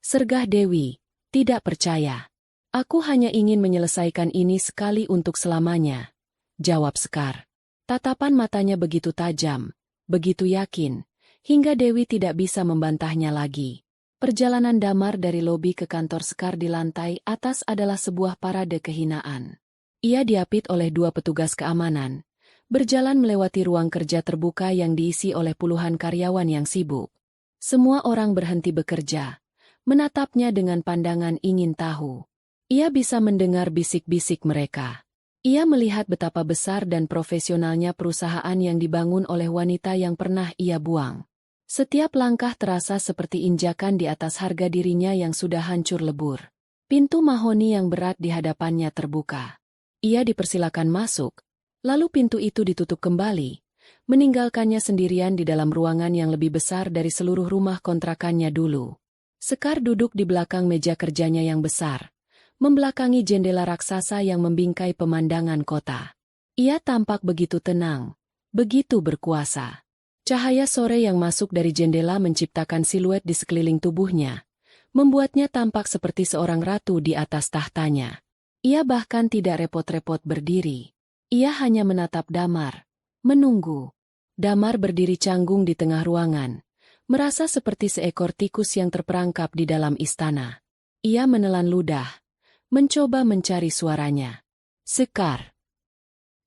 sergah Dewi, tidak percaya. "Aku hanya ingin menyelesaikan ini sekali untuk selamanya," jawab Sekar. Tatapan matanya begitu tajam, begitu yakin, hingga Dewi tidak bisa membantahnya lagi. Perjalanan Damar dari lobi ke kantor Sekar di lantai atas adalah sebuah parade kehinaan. Ia diapit oleh dua petugas keamanan, berjalan melewati ruang kerja terbuka yang diisi oleh puluhan karyawan yang sibuk. Semua orang berhenti bekerja, menatapnya dengan pandangan ingin tahu. Ia bisa mendengar bisik-bisik mereka. Ia melihat betapa besar dan profesionalnya perusahaan yang dibangun oleh wanita yang pernah ia buang. Setiap langkah terasa seperti injakan di atas harga dirinya yang sudah hancur lebur. Pintu mahoni yang berat di hadapannya terbuka. Ia dipersilakan masuk, lalu pintu itu ditutup kembali, meninggalkannya sendirian di dalam ruangan yang lebih besar dari seluruh rumah kontrakannya dulu. Sekar duduk di belakang meja kerjanya yang besar, membelakangi jendela raksasa yang membingkai pemandangan kota. Ia tampak begitu tenang, begitu berkuasa. Cahaya sore yang masuk dari jendela menciptakan siluet di sekeliling tubuhnya, membuatnya tampak seperti seorang ratu di atas tahtanya. Ia bahkan tidak repot-repot berdiri. Ia hanya menatap Damar, menunggu. Damar berdiri canggung di tengah ruangan, merasa seperti seekor tikus yang terperangkap di dalam istana. Ia menelan ludah, mencoba mencari suaranya. Sekar.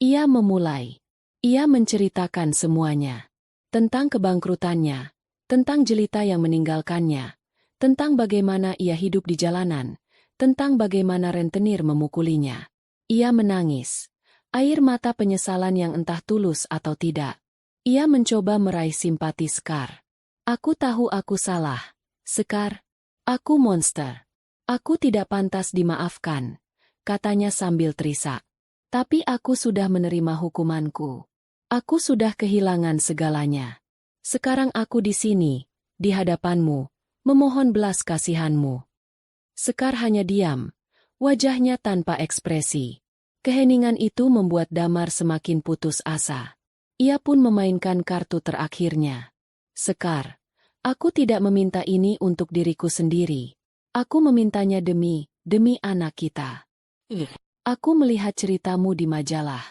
Ia memulai. Ia menceritakan semuanya. Tentang kebangkrutannya, tentang jelita yang meninggalkannya, tentang bagaimana ia hidup di jalanan, tentang bagaimana rentenir memukulinya. Ia menangis. Air mata penyesalan yang entah tulus atau tidak. Ia mencoba meraih simpati Sekar. Aku tahu aku salah. Sekar, aku monster. Aku tidak pantas dimaafkan, katanya sambil terisak. Tapi aku sudah menerima hukumanku. Aku sudah kehilangan segalanya. Sekarang aku di sini, di hadapanmu, memohon belas kasihanmu. Sekar hanya diam, wajahnya tanpa ekspresi. Keheningan itu membuat Damar semakin putus asa. Ia pun memainkan kartu terakhirnya. Sekar, aku tidak meminta ini untuk diriku sendiri. Aku memintanya demi anak kita. Aku melihat ceritamu di majalah.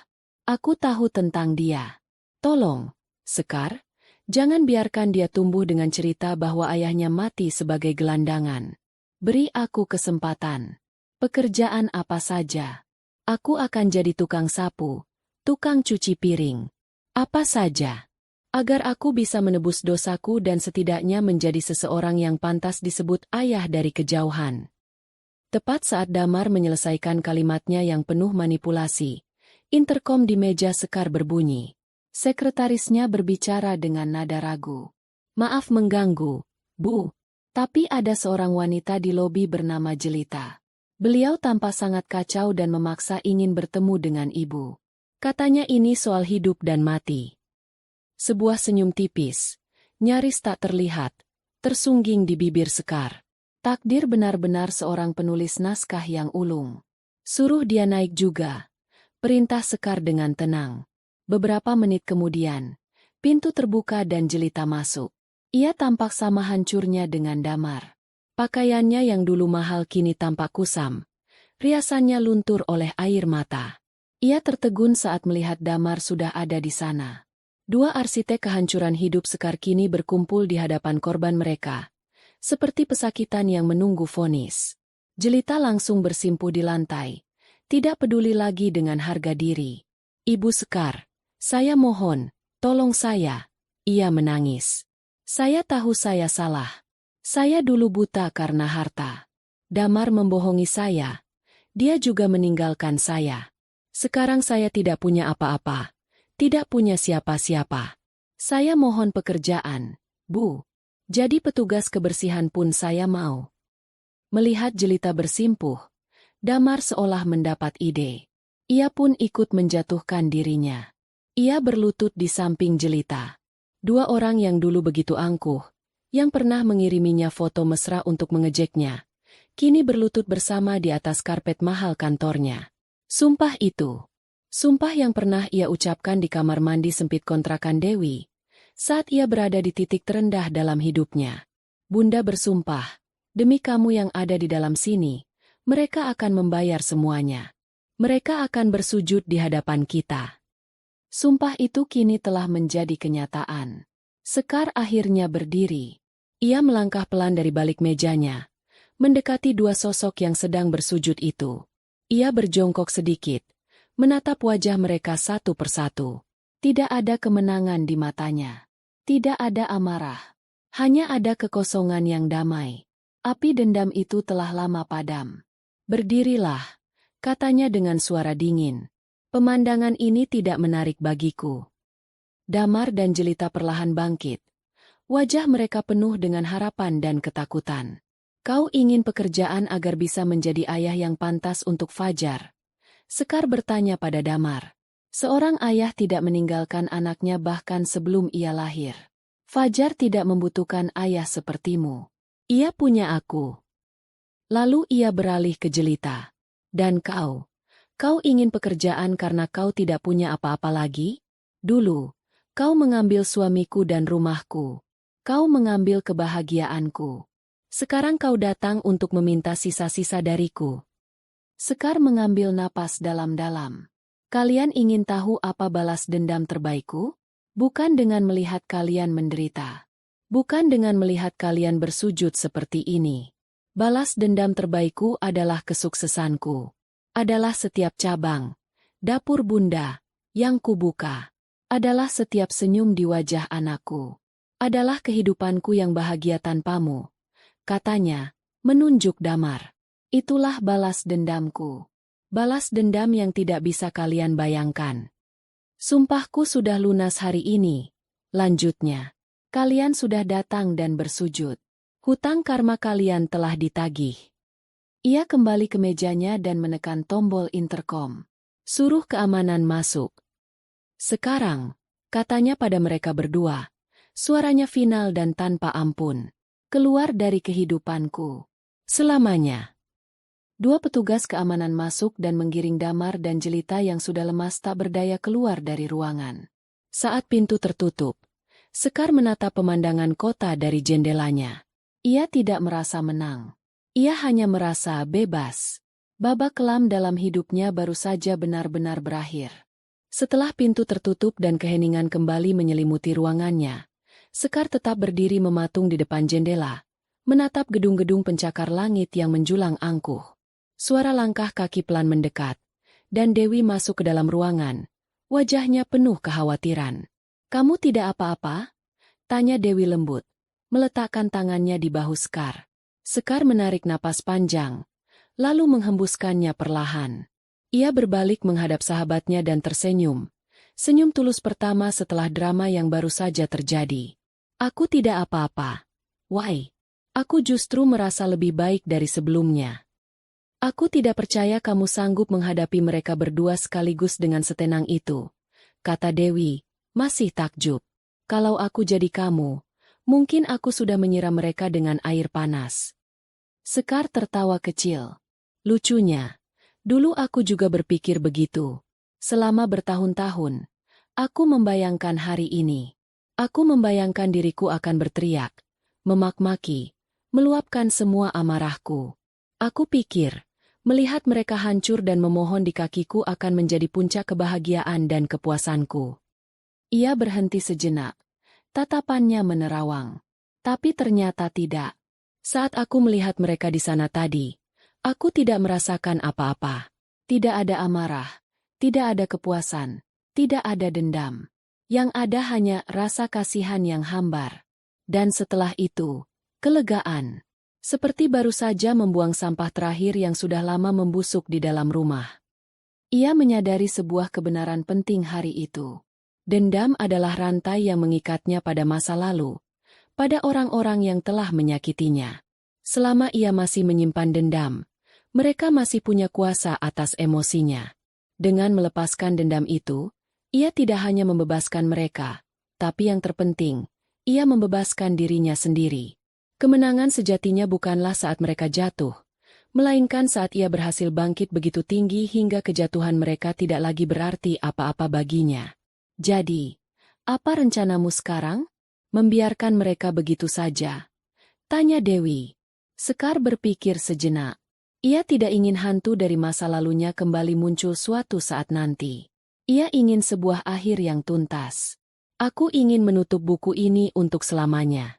Aku tahu tentang dia. Tolong, Sekar, jangan biarkan dia tumbuh dengan cerita bahwa ayahnya mati sebagai gelandangan. Beri aku kesempatan. Pekerjaan apa saja. Aku akan jadi tukang sapu, tukang cuci piring. Apa saja. Agar aku bisa menebus dosaku dan setidaknya menjadi seseorang yang pantas disebut ayah dari kejauhan. Tepat saat Damar menyelesaikan kalimatnya yang penuh manipulasi, interkom di meja Sekar berbunyi. Sekretarisnya berbicara dengan nada ragu. Maaf mengganggu, Bu. Tapi ada seorang wanita di lobi bernama Jelita. Beliau tampak sangat kacau dan memaksa ingin bertemu dengan ibu. Katanya ini soal hidup dan mati. Sebuah senyum tipis, nyaris tak terlihat, tersungging di bibir Sekar. Takdir benar-benar seorang penulis naskah yang ulung. Suruh dia naik juga. Perintah Sekar dengan tenang. Beberapa menit kemudian, pintu terbuka dan Jelita masuk. Ia tampak sama hancurnya dengan Damar. Pakaiannya yang dulu mahal kini tampak kusam. Riasannya luntur oleh air mata. Ia tertegun saat melihat Damar sudah ada di sana. Dua arsitek kehancuran hidup Sekar kini berkumpul di hadapan korban mereka. Seperti pesakitan yang menunggu vonis. Jelita langsung bersimpuh di lantai. Tidak peduli lagi dengan harga diri. Ibu Sekar, saya mohon, tolong saya. Ia menangis. Saya tahu saya salah. Saya dulu buta karena harta. Damar membohongi saya. Dia juga meninggalkan saya. Sekarang saya tidak punya apa-apa. Tidak punya siapa-siapa. Saya mohon pekerjaan, Bu. Jadi petugas kebersihan pun saya mau. Melihat Jelita bersimpuh, Damar seolah mendapat ide. Ia pun ikut menjatuhkan dirinya. Ia berlutut di samping Jelita. Dua orang yang dulu begitu angkuh, yang pernah mengiriminya foto mesra untuk mengejeknya, kini berlutut bersama di atas karpet mahal kantornya. Sumpah itu. Sumpah yang pernah ia ucapkan di kamar mandi sempit kontrakan Dewi, saat ia berada di titik terendah dalam hidupnya. Bunda bersumpah, demi kamu yang ada di dalam sini, mereka akan membayar semuanya. Mereka akan bersujud di hadapan kita. Sumpah itu kini telah menjadi kenyataan. Sekar akhirnya berdiri. Ia melangkah pelan dari balik mejanya, mendekati dua sosok yang sedang bersujud itu. Ia berjongkok sedikit, menatap wajah mereka satu persatu. Tidak ada kemenangan di matanya. Tidak ada amarah. Hanya ada kekosongan yang damai. Api dendam itu telah lama padam. Berdirilah, katanya dengan suara dingin. Pemandangan ini tidak menarik bagiku. Damar dan Jelita perlahan bangkit. Wajah mereka penuh dengan harapan dan ketakutan. Kau ingin pekerjaan agar bisa menjadi ayah yang pantas untuk Fajar? Sekar bertanya pada Damar. Seorang ayah tidak meninggalkan anaknya bahkan sebelum ia lahir. Fajar tidak membutuhkan ayah sepertimu. Ia punya aku. Lalu ia beralih ke Jelita. Dan kau? Kau ingin pekerjaan karena kau tidak punya apa-apa lagi? Dulu, kau mengambil suamiku dan rumahku. Kau mengambil kebahagiaanku. Sekarang kau datang untuk meminta sisa-sisa dariku. Sekar mengambil napas dalam-dalam. Kalian ingin tahu apa balas dendam terbaikku? Bukan dengan melihat kalian menderita. Bukan dengan melihat kalian bersujud seperti ini. Balas dendam terbaikku adalah kesuksesanku. Adalah setiap cabang, dapur bunda, yang kubuka. Adalah setiap senyum di wajah anakku. Adalah kehidupanku yang bahagia tanpamu. Katanya, menunjuk Damar. Itulah balas dendamku. Balas dendam yang tidak bisa kalian bayangkan. Sumpahku sudah lunas hari ini. Lanjutnya, kalian sudah datang dan bersujud. Hutang karma kalian telah ditagih. Ia kembali ke mejanya dan menekan tombol intercom. Suruh keamanan masuk. Sekarang, katanya pada mereka berdua, suaranya final dan tanpa ampun. Keluar dari kehidupanku. Selamanya. Dua petugas keamanan masuk dan menggiring Damar dan Jelita yang sudah lemas tak berdaya keluar dari ruangan. Saat pintu tertutup, Sekar menatap pemandangan kota dari jendelanya. Ia tidak merasa menang. Ia hanya merasa bebas. Babak kelam dalam hidupnya baru saja benar-benar berakhir. Setelah pintu tertutup dan keheningan kembali menyelimuti ruangannya, Sekar tetap berdiri mematung di depan jendela, menatap gedung-gedung pencakar langit yang menjulang angkuh. Suara langkah kaki pelan mendekat, dan Dewi masuk ke dalam ruangan. Wajahnya penuh kekhawatiran. "Kamu tidak apa-apa?" tanya Dewi lembut, meletakkan tangannya di bahu Sekar. Sekar menarik napas panjang, lalu menghembuskannya perlahan. Ia berbalik menghadap sahabatnya dan tersenyum. Senyum tulus pertama setelah drama yang baru saja terjadi. "Aku tidak apa-apa. Why? Aku justru merasa lebih baik dari sebelumnya. Aku tidak percaya kamu sanggup menghadapi mereka berdua sekaligus dengan setenang itu," kata Dewi, masih takjub. "Kalau aku jadi kamu, mungkin aku sudah menyiram mereka dengan air panas." Sekar tertawa kecil. "Lucunya, dulu aku juga berpikir begitu. Selama bertahun-tahun, aku membayangkan hari ini. Aku membayangkan diriku akan berteriak, memak-maki, meluapkan semua amarahku. Aku pikir, melihat mereka hancur dan memohon di kakiku akan menjadi puncak kebahagiaan dan kepuasanku." Ia berhenti sejenak. Tatapannya menerawang. Tapi ternyata tidak. "Saat aku melihat mereka di sana tadi, aku tidak merasakan apa-apa. Tidak ada amarah, tidak ada kepuasan, tidak ada dendam. Yang ada hanya rasa kasihan yang hambar. Dan setelah itu, kelegaan. Seperti baru saja membuang sampah terakhir yang sudah lama membusuk di dalam rumah." Ia menyadari sebuah kebenaran penting hari itu. Dendam adalah rantai yang mengikatnya pada masa lalu, pada orang-orang yang telah menyakitinya. Selama ia masih menyimpan dendam, mereka masih punya kuasa atas emosinya. Dengan melepaskan dendam itu, ia tidak hanya membebaskan mereka, tapi yang terpenting, ia membebaskan dirinya sendiri. Kemenangan sejatinya bukanlah saat mereka jatuh, melainkan saat ia berhasil bangkit begitu tinggi hingga kejatuhan mereka tidak lagi berarti apa-apa baginya. "Jadi, apa rencanamu sekarang? Membiarkan mereka begitu saja?" tanya Dewi. Sekar berpikir sejenak. Ia tidak ingin hantu dari masa lalunya kembali muncul suatu saat nanti. Ia ingin sebuah akhir yang tuntas. "Aku ingin menutup buku ini untuk selamanya."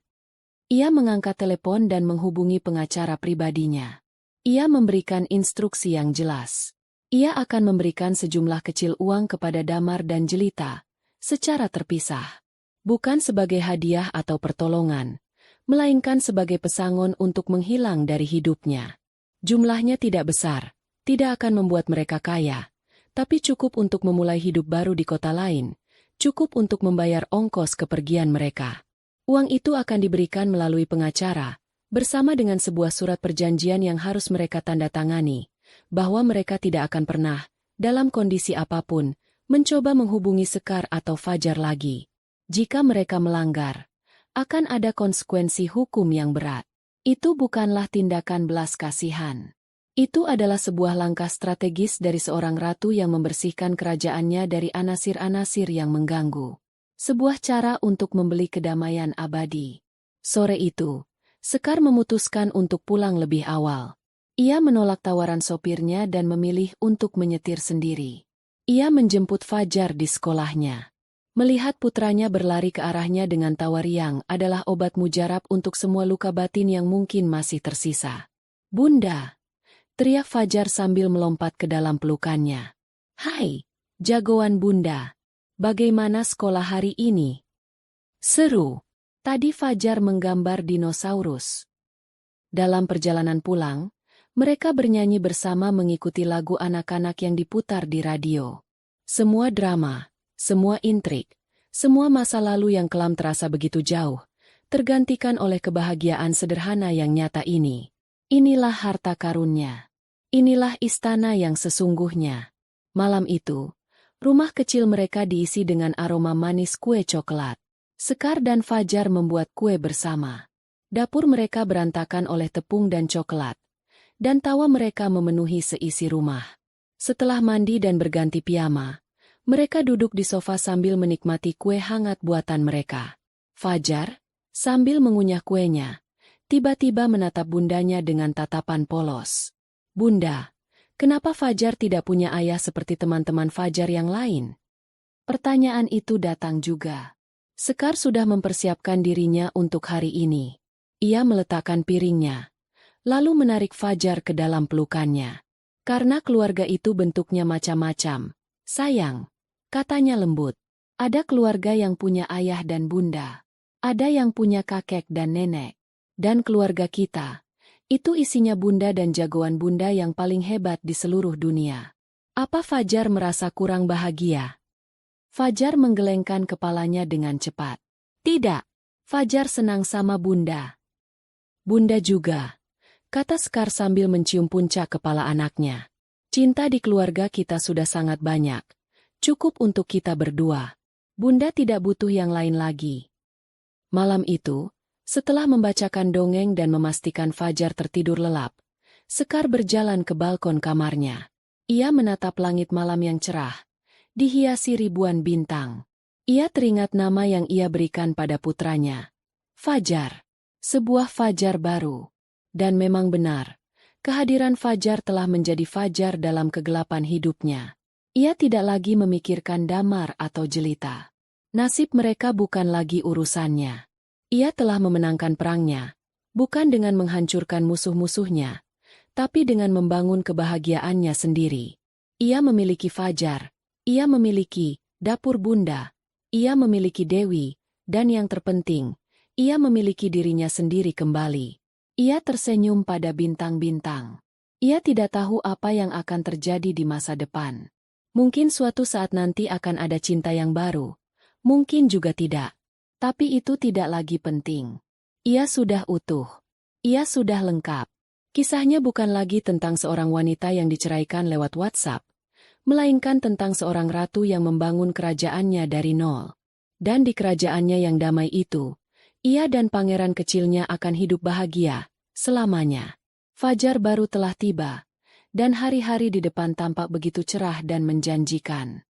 Ia mengangkat telepon dan menghubungi pengacara pribadinya. Ia memberikan instruksi yang jelas. Ia akan memberikan sejumlah kecil uang kepada Damar dan Jelita, secara terpisah. Bukan sebagai hadiah atau pertolongan, melainkan sebagai pesangon untuk menghilang dari hidupnya. Jumlahnya tidak besar, tidak akan membuat mereka kaya, tapi cukup untuk memulai hidup baru di kota lain, cukup untuk membayar ongkos kepergian mereka. Uang itu akan diberikan melalui pengacara, bersama dengan sebuah surat perjanjian yang harus mereka tanda tangani, bahwa mereka tidak akan pernah, dalam kondisi apapun, mencoba menghubungi Sekar atau Fajar lagi. Jika mereka melanggar, akan ada konsekuensi hukum yang berat. Itu bukanlah tindakan belas kasihan. Itu adalah sebuah langkah strategis dari seorang ratu yang membersihkan kerajaannya dari anasir-anasir yang mengganggu. Sebuah cara untuk membeli kedamaian abadi. Sore itu, Sekar memutuskan untuk pulang lebih awal. Ia menolak tawaran sopirnya dan memilih untuk menyetir sendiri. Ia menjemput Fajar di sekolahnya. Melihat putranya berlari ke arahnya dengan tawa riang adalah obat mujarab untuk semua luka batin yang mungkin masih tersisa. "Bunda!" teriak Fajar sambil melompat ke dalam pelukannya. "Hai, jagoan Bunda. Bagaimana sekolah hari ini?" Seru. Tadi Fajar menggambar dinosaurus. Dalam perjalanan pulang, mereka bernyanyi bersama mengikuti lagu anak-anak yang diputar di radio. Semua drama, semua intrik, semua masa lalu yang kelam terasa begitu jauh, tergantikan oleh kebahagiaan sederhana yang nyata ini. Inilah harta karunnya. Inilah istana yang sesungguhnya. Malam itu, rumah kecil mereka diisi dengan aroma manis kue coklat. Sekar dan Fajar membuat kue bersama. Dapur mereka berantakan oleh tepung dan coklat, dan tawa mereka memenuhi seisi rumah. Setelah mandi dan berganti piyama, mereka duduk di sofa sambil menikmati kue hangat buatan mereka. Fajar, sambil mengunyah kuenya, tiba-tiba menatap bundanya dengan tatapan polos. "Bunda, kenapa Fajar tidak punya ayah seperti teman-teman Fajar yang lain?" Pertanyaan itu datang juga. Sekar sudah mempersiapkan dirinya untuk hari ini. Ia meletakkan piringnya, lalu menarik Fajar ke dalam pelukannya. "Karena keluarga itu bentuknya macam-macam, sayang," katanya lembut. "Ada keluarga yang punya ayah dan bunda. Ada yang punya kakek dan nenek. Dan keluarga kita, itu isinya bunda dan jagoan bunda yang paling hebat di seluruh dunia." Apa Fajar merasa kurang bahagia? Fajar menggelengkan kepalanya dengan cepat. "Tidak, Fajar senang sama bunda." "Bunda juga," kata Sekar sambil mencium puncak kepala anaknya. "Cinta di keluarga kita sudah sangat banyak. Cukup untuk kita berdua. Bunda tidak butuh yang lain lagi." Malam itu, setelah membacakan dongeng dan memastikan Fajar tertidur lelap, Sekar berjalan ke balkon kamarnya. Ia menatap langit malam yang cerah, dihiasi ribuan bintang. Ia teringat nama yang ia berikan pada putranya. Fajar. Sebuah fajar baru. Dan memang benar, kehadiran Fajar telah menjadi fajar dalam kegelapan hidupnya. Ia tidak lagi memikirkan damar atau jelita. Nasib mereka bukan lagi urusannya. Ia telah memenangkan perangnya, bukan dengan menghancurkan musuh-musuhnya, tapi dengan membangun kebahagiaannya sendiri. Ia memiliki Fajar. Ia memiliki dapur bunda, ia memiliki Dewi, dan yang terpenting, ia memiliki dirinya sendiri kembali. Ia tersenyum pada bintang-bintang. Ia tidak tahu apa yang akan terjadi di masa depan. Mungkin suatu saat nanti akan ada cinta yang baru, mungkin juga tidak. Tapi itu tidak lagi penting. Ia sudah utuh. Ia sudah lengkap. Kisahnya bukan lagi tentang seorang wanita yang diceraikan lewat WhatsApp, melainkan tentang seorang ratu yang membangun kerajaannya dari nol. Dan di kerajaannya yang damai itu, ia dan pangeran kecilnya akan hidup bahagia selamanya. Fajar baru telah tiba, dan hari-hari di depan tampak begitu cerah dan menjanjikan.